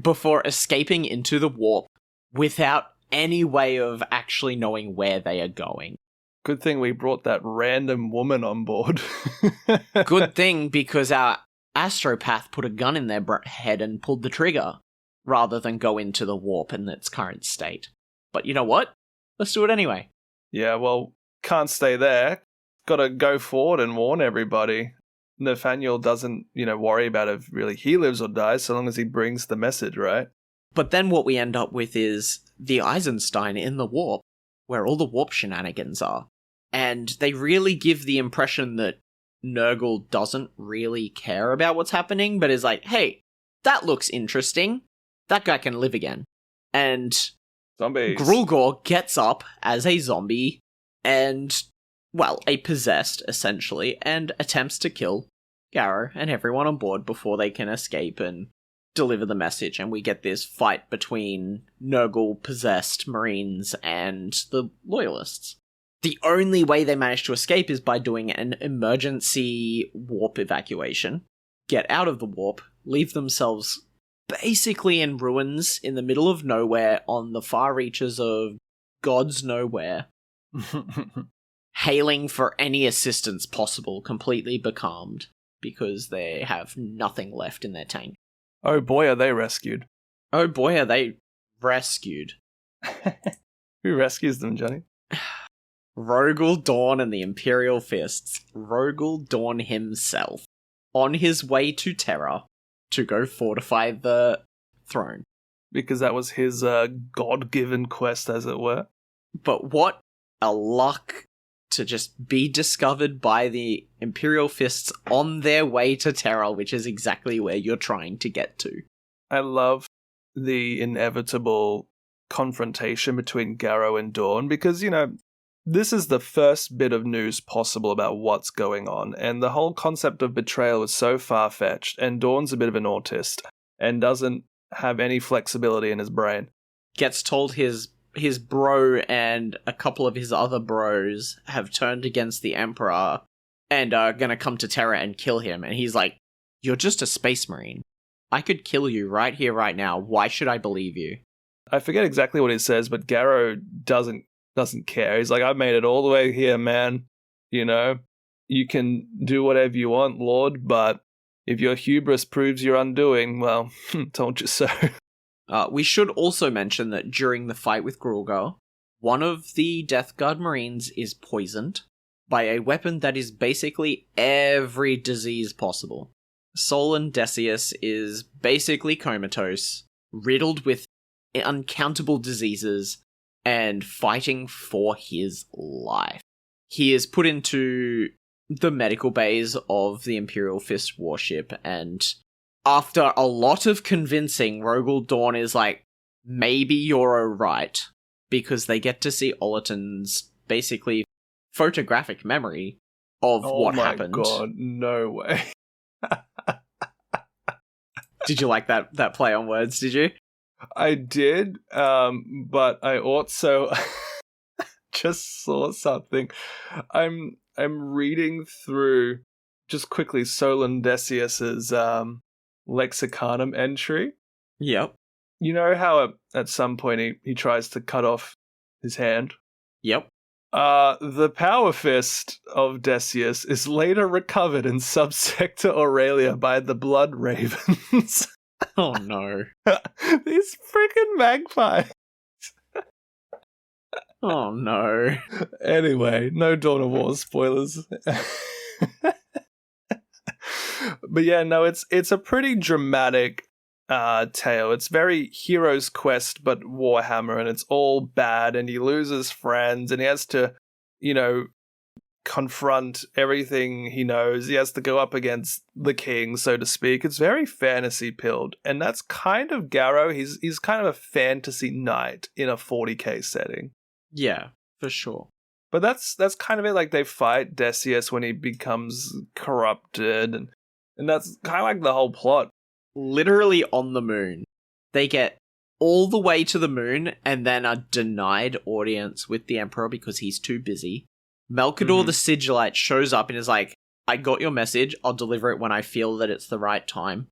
before escaping into the warp without any way of actually knowing where they are going. Good thing we brought that random woman on board. Good thing, because our astropath put a gun in their head and pulled the trigger, rather than go into the warp in its current state. But you know what? Let's do it anyway. Yeah, well, can't stay there. Gotta go forward and warn everybody. Nathaniel doesn't, worry about if really he lives or dies, so long as he brings the message, right? But then what we end up with is the Eisenstein in the warp, where all the warp shenanigans are. And they really give the impression that Nurgle doesn't really care about what's happening, but is like, hey, that looks interesting. That guy can live again. And zombies. Grulgor gets up as a zombie and, a possessed, essentially, and attempts to kill Garrow and everyone on board before they can escape and deliver the message. And we get this fight between Nurgle-possessed Marines and the Loyalists. The only way they manage to escape is by doing an emergency warp evacuation, get out of the warp, leave themselves basically in ruins in the middle of nowhere on the far reaches of God's nowhere, hailing for any assistance possible, completely becalmed, because they have nothing left in their tank. Oh boy, are they rescued. Oh boy, are they rescued. Who rescues them, Johnny? Rogel Dawn and the Imperial Fists. Rogel Dawn himself, on his way to Terra to go fortify the throne. Because that was his God-given quest, as it were. But what a luck to just be discovered by the Imperial Fists on their way to Terra, which is exactly where you're trying to get to. I love the inevitable confrontation between Garrow and Dawn, because, this is the first bit of news possible about what's going on, and the whole concept of betrayal was so far-fetched, and Dawn's a bit of an autist, and doesn't have any flexibility in his brain. Gets told his bro and a couple of his other bros have turned against the Emperor and are gonna come to Terra and kill him, and he's like, you're just a space marine. I could kill you right here, right now. Why should I believe you? I forget exactly what he says, but Garrow doesn't care. He's like, I've made it all the way here, man. You can do whatever you want, Lord, but if your hubris proves your undoing, well, told you so. We should also mention that during the fight with Grulgor, one of the Death Guard Marines is poisoned by a weapon that is basically every disease possible. Solon Decius is basically comatose, riddled with uncountable diseases, and fighting for his life. He is put into the medical bays of the Imperial Fist warship, and after a lot of convincing, Rogel Dawn is like, maybe you're alright, because they get to see Olatun's basically photographic memory of what happened. Oh my god, no way. Did you like that play on words, did you? I did, but I also just saw something. I'm reading through, just quickly, Solon Decius's Lexicanum entry. Yep. You know how at some point he tries to cut off his hand? Yep. The power fist of Decius is later recovered in Subsector Aurelia by the Blood Ravens. Oh no. These freaking magpies. Oh no. Anyway, no Dawn of War spoilers. But yeah, no, it's a pretty dramatic tale. It's very Hero's Quest, but Warhammer, and it's all bad, and he loses friends, and he has to, confront everything he knows. He has to go up against the king, so to speak. It's very fantasy pilled, and that's kind of Garrow. He's kind of a fantasy knight in a 40k setting. Yeah, for sure. But that's kind of it. Like, they fight Decius when he becomes corrupted, and that's kind of like the whole plot. Literally on the moon. They get all the way to the moon and then are denied audience with the Emperor because he's too busy. Melkador the Sigillite shows up and is like, I got your message, I'll deliver it when I feel that it's the right time.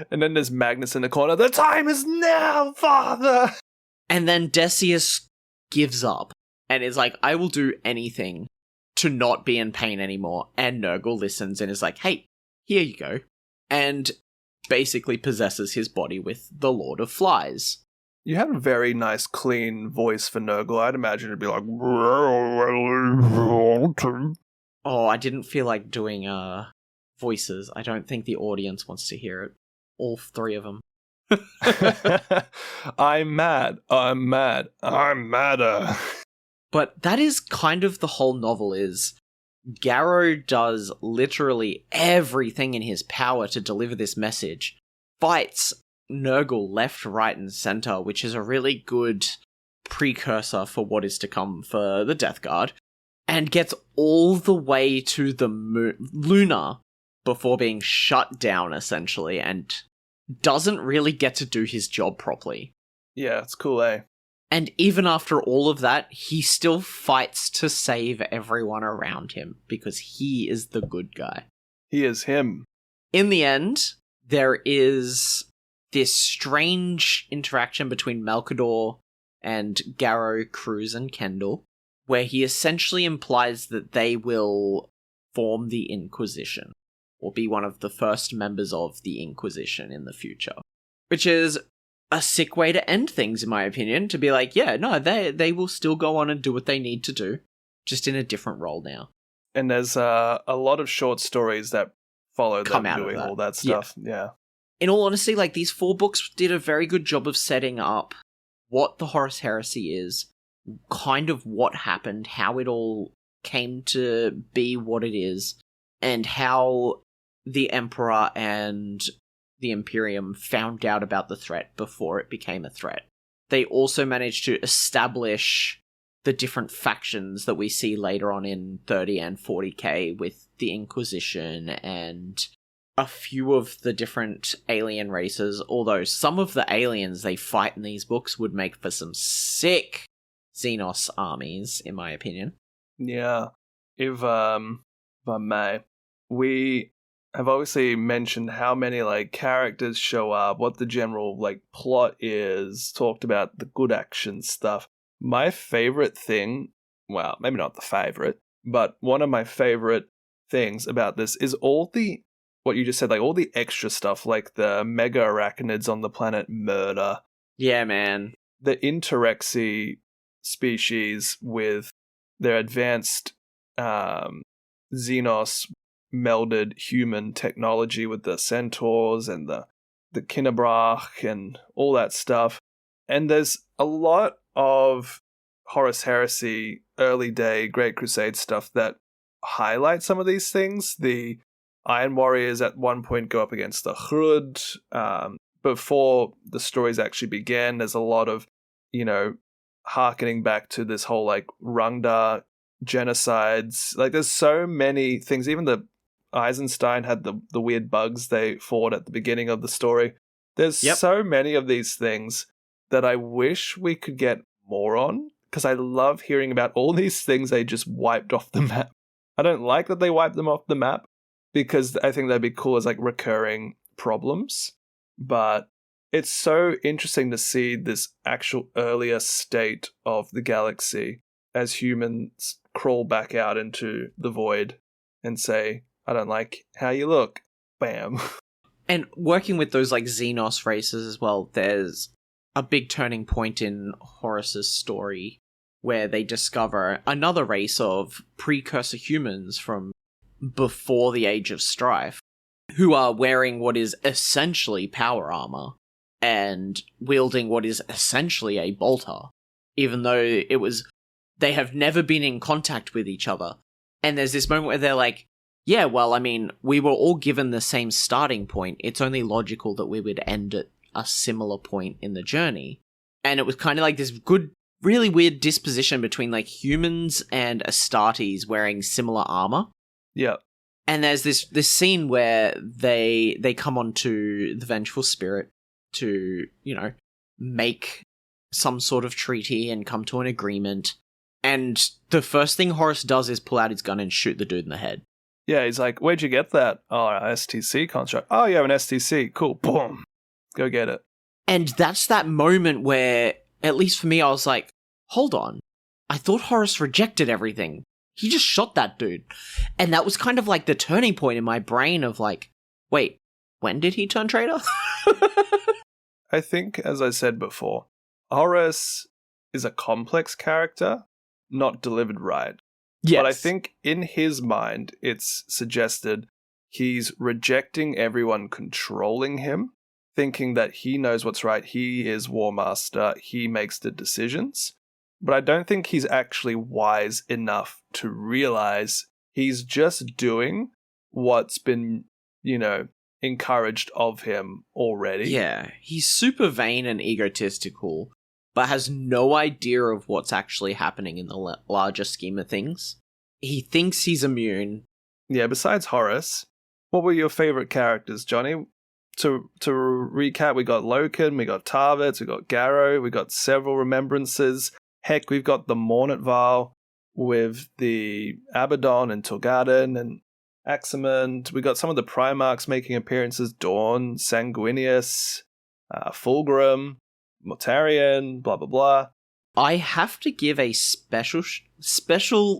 And then there's Magnus in the corner, the time is now, father! And then Decius gives up and is like, I will do anything to not be in pain anymore. And Nurgle listens and is like, hey, here you go. And basically possesses his body with the Lord of Flies. You had a very nice, clean voice for Nurgle. I'd imagine it'd be like... Oh, I didn't feel like doing voices. I don't think the audience wants to hear it. All three of them. I'm mad. I'm mad. I'm madder. But that is kind of the whole novel is... Garrow does literally everything in his power to deliver this message. Fights Nurgle left, right, and center, which is a really good precursor for what is to come for the Death Guard, and gets all the way to the Luna before being shut down, essentially, and doesn't really get to do his job properly. Yeah, it's cool, eh? And even after all of that, he still fights to save everyone around him, because he is the good guy. He is him. In the end, there is this strange interaction between Melkador and Garrow, Cruz, and Kendall, where he essentially implies that they will form the Inquisition, or be one of the first members of the Inquisition in the future. Which is a sick way to end things, in my opinion, to be like, yeah, no, they will still go on and do what they need to do, just in a different role now. And there's a lot of short stories that follow Come them out of doing that. all that stuff. Yeah. In all honesty, like, these 4 books did a very good job of setting up what the Horus Heresy is, kind of what happened, how it all came to be what it is, and how the Emperor and the Imperium found out about the threat before it became a threat. They also managed to establish the different factions that we see later on in 30 and 40k with the Inquisition and a few of the different alien races, although some of the aliens they fight in these books would make for some sick Xenos armies, in my opinion. Yeah. If I may, we have obviously mentioned how many characters show up, what the general plot is, talked about the good action stuff. My favorite thing, well, maybe not the favorite, but one of my favorite things about this is all the, what you just said, all the extra stuff, like the mega arachnids on the planet Murder. Yeah, man. The Interexy species with their advanced Xenos melded human technology with the centaurs and the Kinnebrach and all that stuff. And there's a lot of Horus Heresy, early day Great Crusade stuff that highlight some of these things. The Iron Warriors at one point go up against the Hrud. Before the stories actually began, there's a lot of, harkening back to this whole Rungda genocides. There's so many things. Even the Eisenstein had the weird bugs they fought at the beginning of the story. There's so many of these things that I wish we could get more on, because I love hearing about all these things they just wiped off the map. I don't like that they wiped them off the map, because I think that'd be cool as recurring problems. But it's so interesting to see this actual earlier state of the galaxy as humans crawl back out into the void and say, I don't like how you look. Bam. And working with those like Xenos races as well, there's a big turning point in Horus's story where they discover another race of precursor humans from before the Age of Strife who are wearing what is essentially power armor and wielding what is essentially a bolter, even though they have never been in contact with each other. And there's this moment where they're like, yeah, well, I mean, we were all given the same starting point. It's only logical that we would end at a similar point in the journey. And it was kind of like this good, really weird disposition between like humans and Astartes wearing similar armor. Yeah. And there's this scene where they come onto the Vengeful Spirit to, make some sort of treaty and come to an agreement. And the first thing Horus does is pull out his gun and shoot the dude in the head. Yeah, he's like, where'd you get that? Oh, an STC construct. Oh, you have an STC. Cool. Boom. Go get it. And that's that moment where, at least for me, I was like, hold on. I thought Horus rejected everything. He just shot that dude. And that was kind of like the turning point in my brain of like, wait, when did he turn traitor? I think, as I said before, Horus is a complex character, not delivered right. Yes. But I think in his mind, it's suggested he's rejecting everyone controlling him, thinking that he knows what's right, he is War Master, he makes the decisions. But I don't think he's actually wise enough to realize he's just doing what's been, encouraged of him already. Yeah, he's super vain and egotistical, but has no idea of what's actually happening in the larger scheme of things. He thinks he's immune. Yeah, besides Horus, what were your favorite characters, Johnny? To recap, we got Loken, we got Tarvitz, we got Garrow, we got several remembrances. Heck, we've got the Mornitval with the Abaddon and Torgadon and Aximand. We got some of the Primarchs making appearances: Dawn, Sanguinius, Fulgrim, Mortarion, blah blah blah. I have to give a special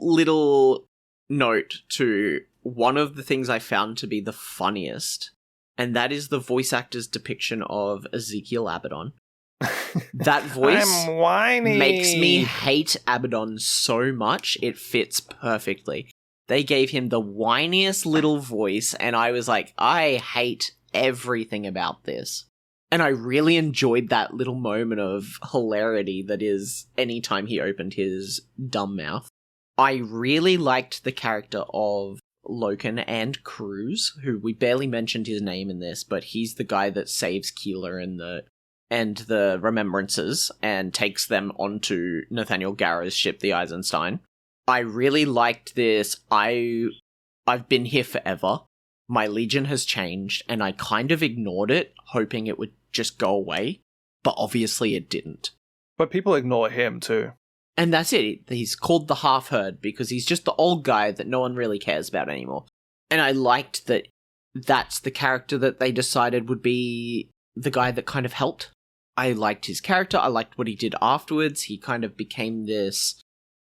little note to one of the things I found to be the funniest, and that is the voice actor's depiction of Ezekiel Abaddon. That voice I'm whiny. Makes me hate Abaddon so much. It fits perfectly. They gave him the whiniest little voice, and I was like, I hate everything about this. And I really enjoyed that little moment of hilarity that is anytime he opened his dumb mouth. I really liked the character of Loken and Cruz, who we barely mentioned his name in this, but he's the guy that saves Keeler and the Remembrances and takes them onto Nathaniel Garrow's ship, the Eisenstein. I really liked this. I've been here forever. My Legion has changed, and I kind of ignored it, hoping it would just go away, but obviously it didn't. But people ignore him too. And that's it. He's called the half-herd because he's just the old guy that no one really cares about anymore. And I liked that that's the character that they decided would be the guy that kind of helped. I liked his character. I liked what he did afterwards. He kind of became this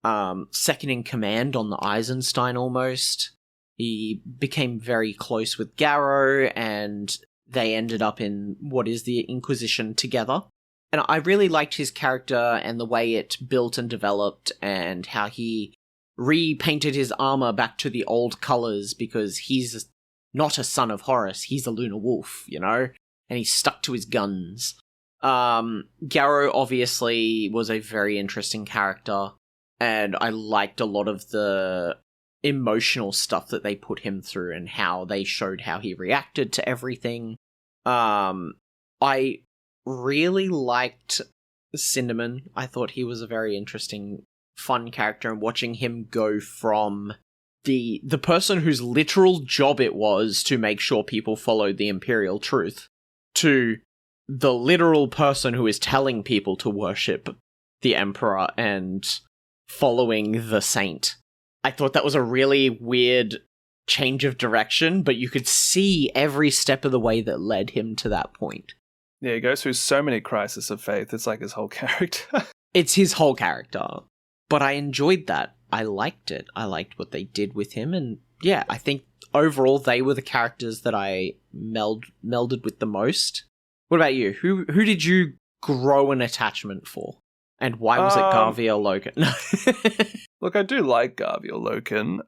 second in command on the Eisenstein almost. He became very close with Garrow, and they ended up in what is the Inquisition together. And I really liked his character and the way it built and developed, and how he repainted his armor back to the old colors because he's not a son of Horus, he's a Lunar Wolf, and he stuck to his guns. Garrow obviously was a very interesting character, and I liked a lot of the emotional stuff that they put him through and how they showed how he reacted to everything. I really liked Cinnamon. I thought he was a very interesting, fun character, and watching him go from the person whose literal job it was to make sure people followed the Imperial truth to the literal person who is telling people to worship the Emperor and following the Saint. I thought that was a really weird change of direction, but you could see every step of the way that led him to that point. Yeah, he goes through so many crises of faith. It's like his whole character. It's his whole character. but I enjoyed that. I liked it. I liked what they did with him, and yeah, I think overall they were the characters that I melded with the most. What about you? Who did you grow an attachment for? And why was it GARVIEL LOKEN? No. Look, I do like GARVIEL LOKEN.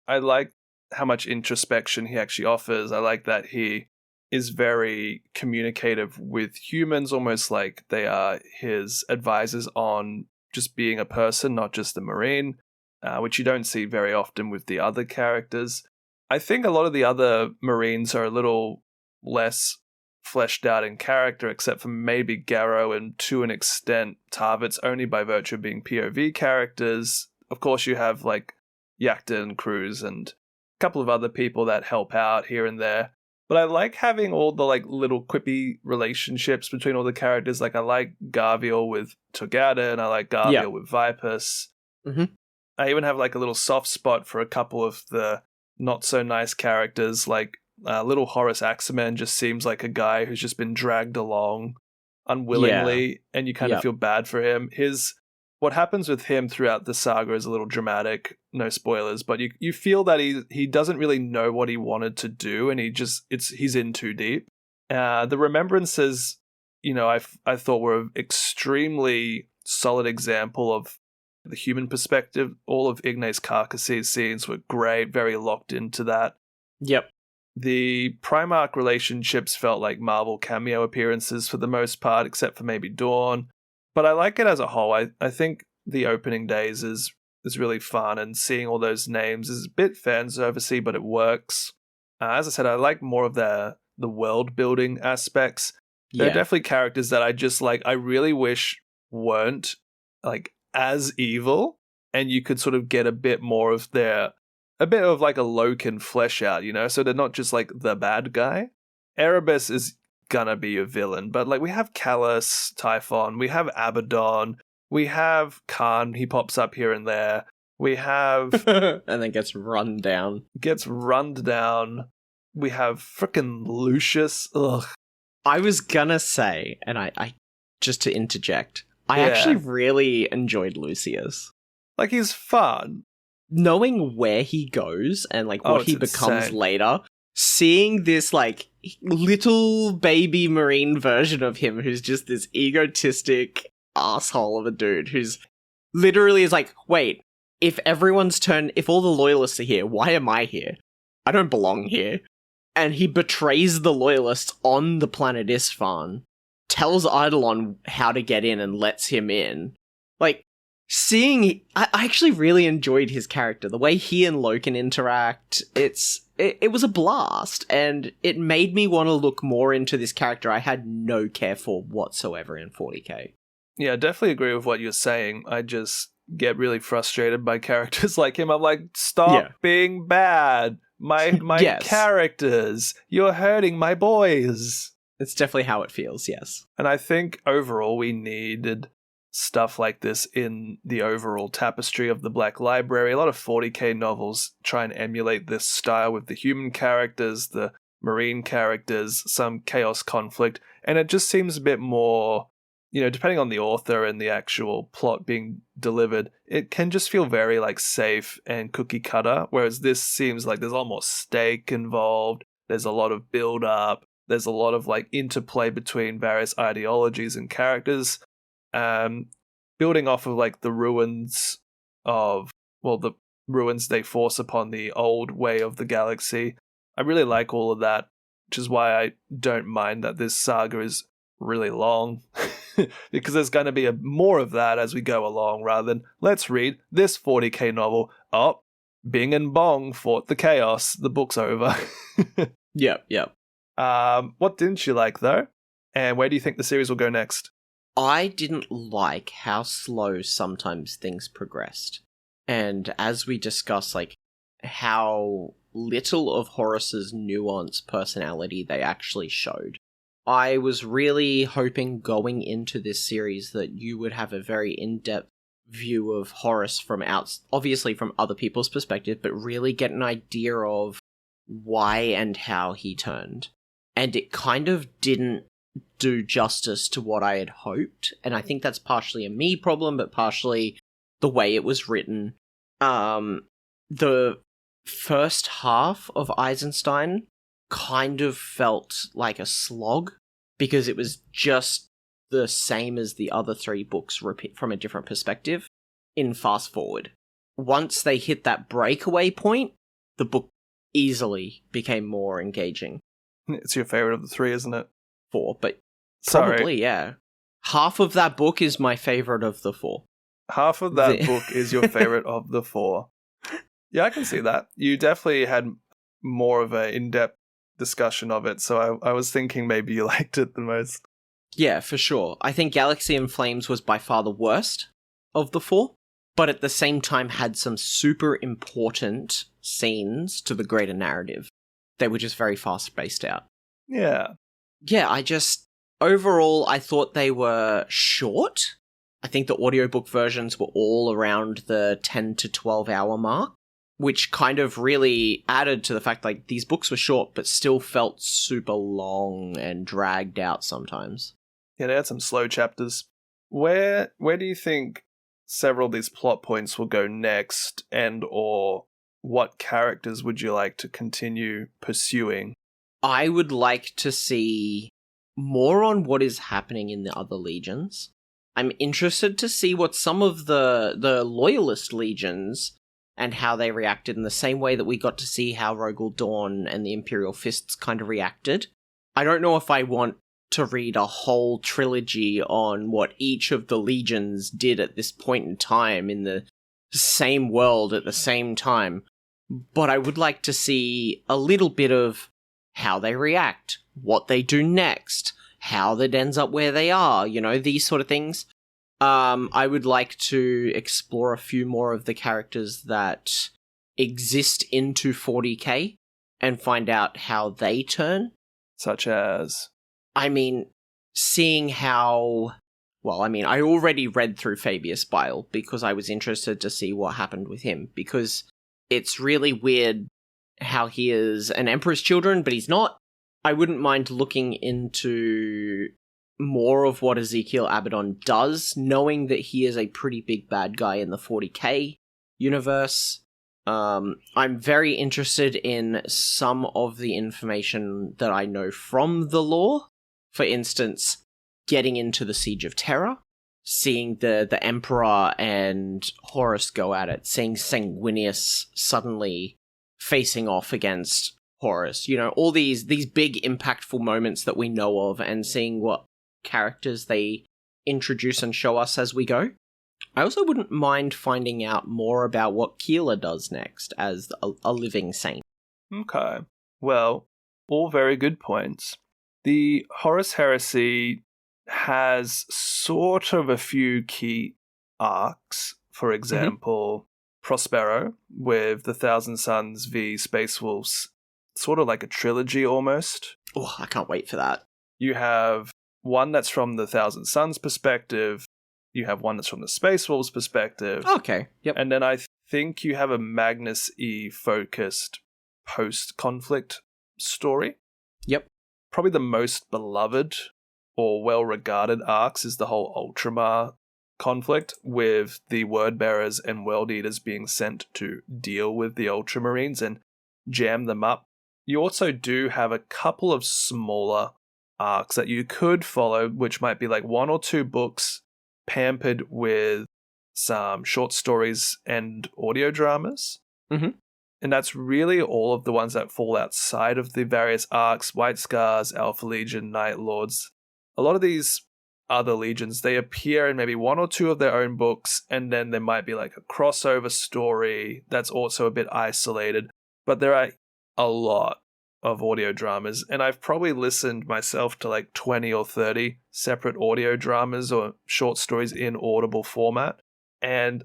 I like how much introspection he actually offers. I like that he is very communicative with humans, almost like they are his advisors on just being a person, not just a Marine, which you don't see very often with the other characters. I think a lot of the other Marines are a little less fleshed out in character, except for maybe Garrow and to an extent Tarvitz, only by virtue of being POV characters. Of course, you have like Yakta and Cruz and a couple of other people that help out here and there. But I like having all the like little quippy relationships between all the characters. Like I like GARVIEL with Togata, and I like GARVIEL with Vipus. Mm-hmm. I even have like a little soft spot for a couple of the not so nice characters. Like little Horus Heresy just seems like a guy who's just been dragged along unwillingly, and you kind of feel bad for him. What happens with him throughout the saga is a little dramatic, no spoilers, but you feel that he doesn't really know what he wanted to do, and he's in too deep. The remembrances, I thought were an extremely solid example of the human perspective. All of Ignace Carcass's scenes were great, very locked into that. Yep. The Primarch relationships felt like Marvel cameo appearances for the most part, except for maybe Dawn. But I like it as a whole. I think the opening days is really fun, and seeing all those names is a bit fan servicey, but it works. As I said, I like more of the world building aspects. There are definitely characters that I just like. I really wish weren't like as evil, and you could sort of get a bit more of a bit of like a Loken flesh out, so they're not just like the bad guy. Erebus is gonna be a villain, but like we have Callus, Typhon, we have Abaddon, we have Khan, he pops up here and there, we have and then gets run down, we have frickin' Lucius. Ugh. I was gonna say, and I just to interject, I actually really enjoyed Lucius. Like, he's fun, knowing where he goes and like what he becomes later. Seeing this like little baby Marine version of him who's just this egotistic asshole of a dude who's literally is like, wait, if all the loyalists are here, why am I here? I don't belong here. And he betrays the loyalists on the planet Isfahan, tells Eidolon how to get in and lets him in. Like, I actually really enjoyed his character. The way he and Loken interact, it was a blast, and it made me want to look more into this character I had no care for whatsoever in 40k. Yeah, I definitely agree with what you're saying. I just get really frustrated by characters like him. I'm like, stop being bad. My characters, you're hurting my boys. It's definitely how it feels, yes. And I think overall we needed stuff like this in the overall tapestry of the Black Library. A lot of 40k novels try and emulate this style with the human characters, the Marine characters, some chaos conflict, and it just seems a bit more, depending on the author and the actual plot being delivered, it can just feel very like safe and cookie cutter, whereas this seems like there's a lot more stake involved, there's a lot of build up, there's a lot of like interplay between various ideologies and characters. Building off of like the ruins they force upon the old way of the galaxy. I really like all of that, which is why I don't mind that this saga is really long, because there's going to be more of that as we go along, rather than let's read this 40k novel. Oh, Bing and Bong fought the chaos. The book's over. Yep. What didn't you like though? And where do you think the series will go next? I didn't like how slow sometimes things progressed. And as we discussed, like, how little of Horus's nuanced personality they actually showed. I was really hoping going into this series that you would have a very in-depth view of Horus obviously from other people's perspective, but really get an idea of why and how he turned. And it kind of didn't do justice to what I had hoped, and I think that's partially a me problem, but partially the way it was written. The first half of Eisenstein kind of felt like a slog because it was just the same as the other three books from a different perspective in fast forward. Once they hit that breakaway point, the book easily became more engaging. It's your favorite of the three, isn't it? 4, but Sorry. probably, yeah. Half of that book is my favorite of the 4. Half of that book is your favorite of the 4. Yeah, I can see that. You definitely had more of an in-depth discussion of it, so I was thinking maybe you liked it the most. Yeah, for sure. I think Galaxy in Flames was by far the worst of the 4, but at the same time had some super important scenes to the greater narrative. They were just very fast spaced out. Yeah. Yeah, overall, I thought they were short. I think the audiobook versions were all around the 10 to 12 hour mark, which kind of really added to the fact like these books were short, but still felt super long and dragged out sometimes. Yeah, they had some slow chapters. Where do you think several of these plot points will go next, and or what characters would you like to continue pursuing? I would like to see more on what is happening in the other legions. I'm interested to see what some of the loyalist legions and how they reacted in the same way that we got to see how Rogel Dawn and the Imperial Fists kind of reacted. I don't know if I want to read a whole trilogy on what each of the legions did at this point in time in the same world at the same time, but I would like to see a little bit of how they react, what they do next, how that ends up where they are, these sort of things. I would like to explore a few more of the characters that exist into 40k and find out how they turn. Such as? Seeing how... I already read through Fabius Bile because I was interested to see what happened with him, because it's really weird how he is an Emperor's Children, but he's not. I wouldn't mind looking into more of what Ezekiel Abaddon does, knowing that he is a pretty big bad guy in the 40k universe. I'm very interested in some of the information that I know from the lore. For instance, getting into the Siege of Terror, seeing the Emperor and Horus go at it, seeing Sanguinius suddenly facing off against Horus, all these big impactful moments that we know of, and seeing what characters they introduce and show us as we go. I also wouldn't mind finding out more about what Keeler does next as a living saint. Okay. Well, all very good points. The Horus Heresy has sort of a few key arcs. For example, Prospero with the Thousand Suns v Space Wolves, sort of like a trilogy almost. Oh, I can't wait for that. You have one that's from the Thousand Suns perspective. You have one that's from the Space Wolves perspective. Okay, yep. And then I think you have a Magnus E focused post-conflict story. Yep. Probably the most beloved or well-regarded arcs is the whole Ultramar conflict, with the Wordbearers and World Eaters being sent to deal with the Ultramarines and jam them up. You also do have a couple of smaller arcs that you could follow, which might be like 1 or 2 books pampered with some short stories and audio dramas. Mm-hmm. And that's really all of the ones that fall outside of the various arcs: White Scars, Alpha Legion, Night Lords. A lot of these other legions, they appear in maybe 1 or 2 of their own books, and then there might be like a crossover story that's also a bit isolated. But there are a lot of audio dramas, and I've probably listened myself to like 20 or 30 separate audio dramas or short stories in Audible format, and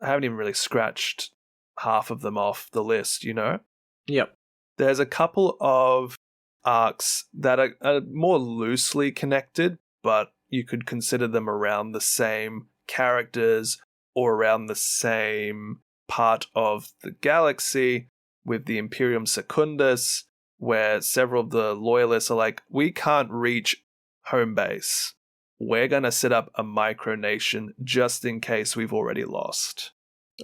I haven't even really scratched half of them off the list, Yep. There's a couple of arcs that are more loosely connected, but you could consider them around the same characters or around the same part of the galaxy, with the Imperium Secundus, where several of the loyalists are like, we can't reach home base. we're going to set up a micronation just in case we've already lost.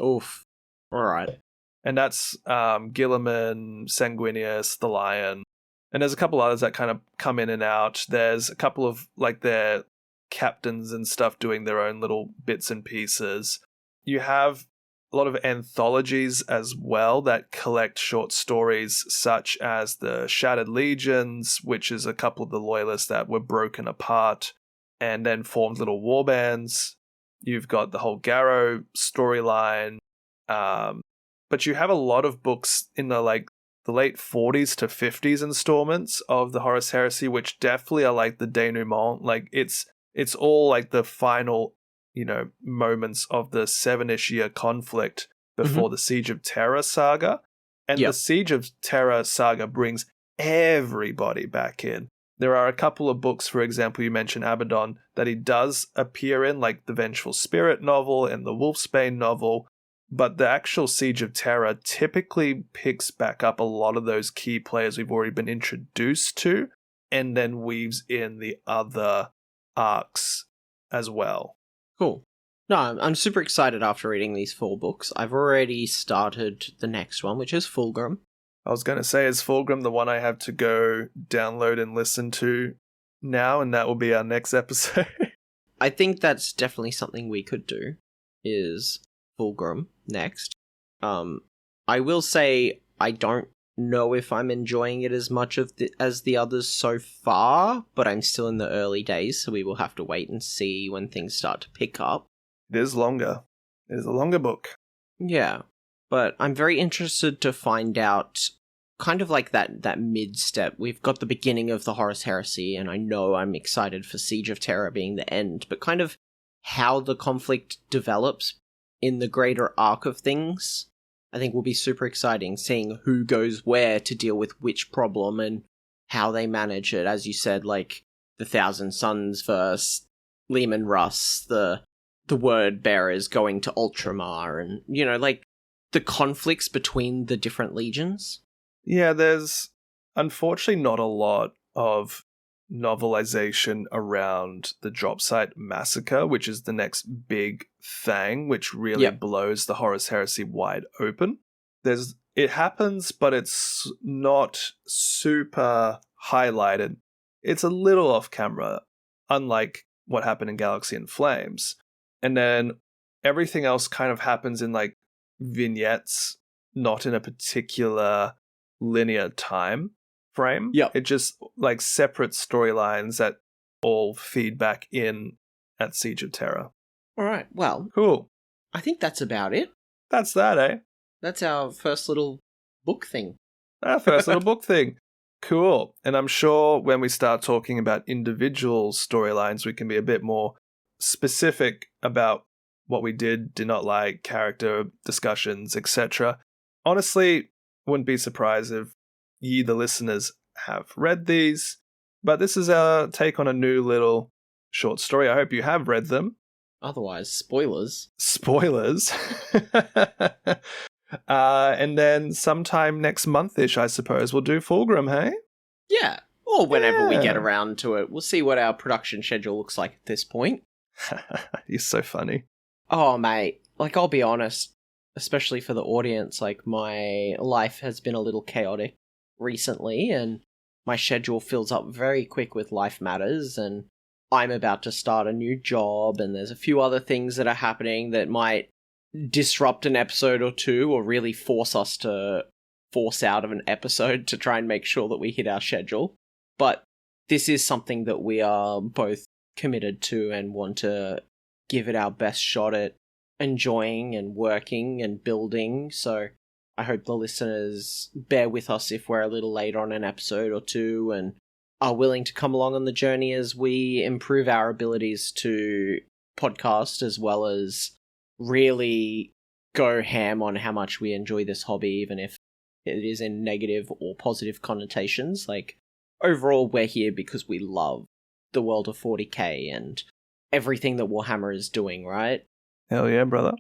Oof. All right. And that's Gilliman, Sanguinius, the Lion. And there's a couple others that kind of come in and out. There's a couple of like their captains and stuff doing their own little bits and pieces. You have a lot of anthologies as well that collect short stories such as the Shattered Legions, which is a couple of the loyalists that were broken apart and then formed little warbands. You've got the whole Garrow storyline. But you have a lot of books in the late 40s to 50s installments of the Horus Heresy, which definitely are like the denouement. Like it's all like the final, moments of the 7-ish year conflict before the Siege of Terra saga. And the Siege of Terra saga brings everybody back in. There are a couple of books, for example, you mentioned Abaddon, that he does appear in, like the Vengeful Spirit novel and the Wolfsbane novel. But the actual Siege of Terra typically picks back up a lot of those key players we've already been introduced to, and then weaves in the other arcs as well. Cool. No, I'm super excited after reading these 4 books. I've already started the next one, which is Fulgrim. I was going to say, is Fulgrim the one I have to go download and listen to now, and that will be our next episode? I think that's definitely something we could do, is Fulgrim next. I will say I don't know if I'm enjoying it as much as the others so far, but I'm still in the early days, so we will have to wait and see when things start to pick up. It is longer. It is a longer book. Yeah, but I'm very interested to find out kind of like that mid-step. We've got the beginning of the Horus Heresy, and I know I'm excited for Siege of Terra being the end, but kind of how the conflict develops in the greater arc of things, I think will be super exciting, seeing who goes where to deal with which problem and how they manage it. As you said, like the Thousand Sons versus Lehman Russ, the word bearers going to Ultramar, and, like the conflicts between the different legions. Yeah, there's unfortunately not a lot of novelization around the drop site massacre, which is the next big thing, which really blows the Horus Heresy wide open. It happens, but it's not super highlighted. It's a little off camera, unlike what happened in Galaxy in Flames. And then everything else kind of happens in like vignettes, not in a particular linear time frame. Yep. It just like separate storylines that all feed back in at Siege of Terra. All right, well, cool. I think that's about it. That's that, eh? That's our first little book thing. Our first little book thing. Cool. And I'm sure when we start talking about individual storylines, we can be a bit more specific about what we did not like, character discussions, etc. Honestly, wouldn't be surprised if ye, the listeners, have read these, but this is our take on a new little short story. I hope you have read them. Otherwise, spoilers. Spoilers. And then sometime next month-ish, I suppose, we'll do Fulgrim, hey? Yeah, or whenever we get around to it. We'll see what our production schedule looks like at this point. You're so funny. Oh, mate. Like, I'll be honest, especially for the audience, like, my life has been a little chaotic recently, and my schedule fills up very quick with life matters, and I'm about to start a new job, and there's a few other things that are happening that might disrupt an episode or two, or really force us to force out of an episode to try and make sure that we hit our schedule. But this is something that we are both committed to and want to give it our best shot at enjoying and working and building, so I hope the listeners bear with us if we're a little late on an episode or two and are willing to come along on the journey as we improve our abilities to podcast, as well as really go ham on how much we enjoy this hobby, even if it is in negative or positive connotations. Like, overall, we're here because we love the world of 40k and everything that Warhammer is doing, right? Hell yeah, brother.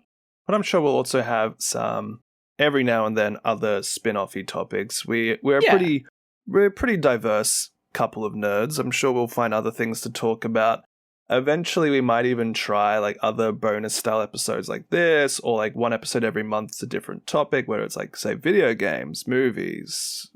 But I'm sure we'll also have some, every now and then, other spin-offy topics. We're a pretty diverse couple of nerds. I'm sure we'll find other things to talk about. Eventually, we might even try like other bonus style episodes like this, or like one episode every month is a different topic, where it's like, say, video games, movies,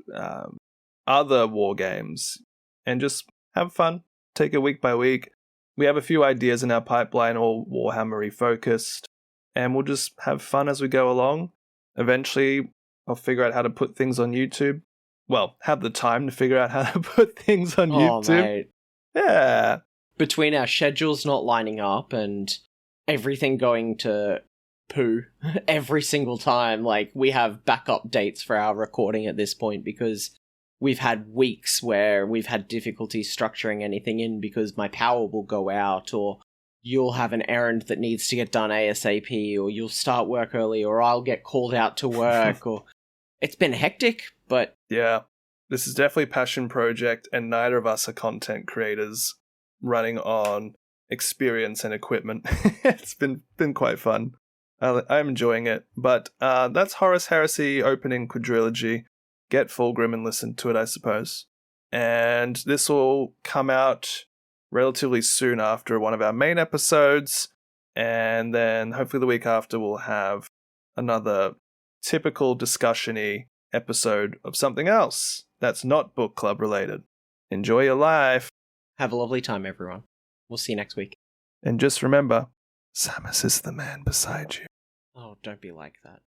other war games, and just have fun. Take it week by week. We have a few ideas in our pipeline, all Warhammer focused, and we'll just have fun as we go along. Eventually, I'll figure out how to put things on YouTube. Well, have the time to figure out how to put things on YouTube. Mate. Yeah. Between our schedules not lining up and everything going to poo every single time, like, we have backup dates for our recording at this point because we've had weeks where we've had difficulty structuring anything in because my power will go out, or you'll have an errand that needs to get done ASAP, or you'll start work early, or I'll get called out to work, or it's been hectic, but... Yeah, this is definitely a passion project, and neither of us are content creators running on experience and equipment. It's been quite fun. I'm enjoying it. But that's Horus Heresy opening quadrilogy. Get Fulgrim and listen to it, I suppose. And this will come out relatively soon after one of our main episodes. And then hopefully the week after we'll have another typical discussion-y episode of something else that's not book club related. Enjoy your life. Have a lovely time, everyone. We'll see you next week. And just remember, Samus is the man beside you. Oh, don't be like that.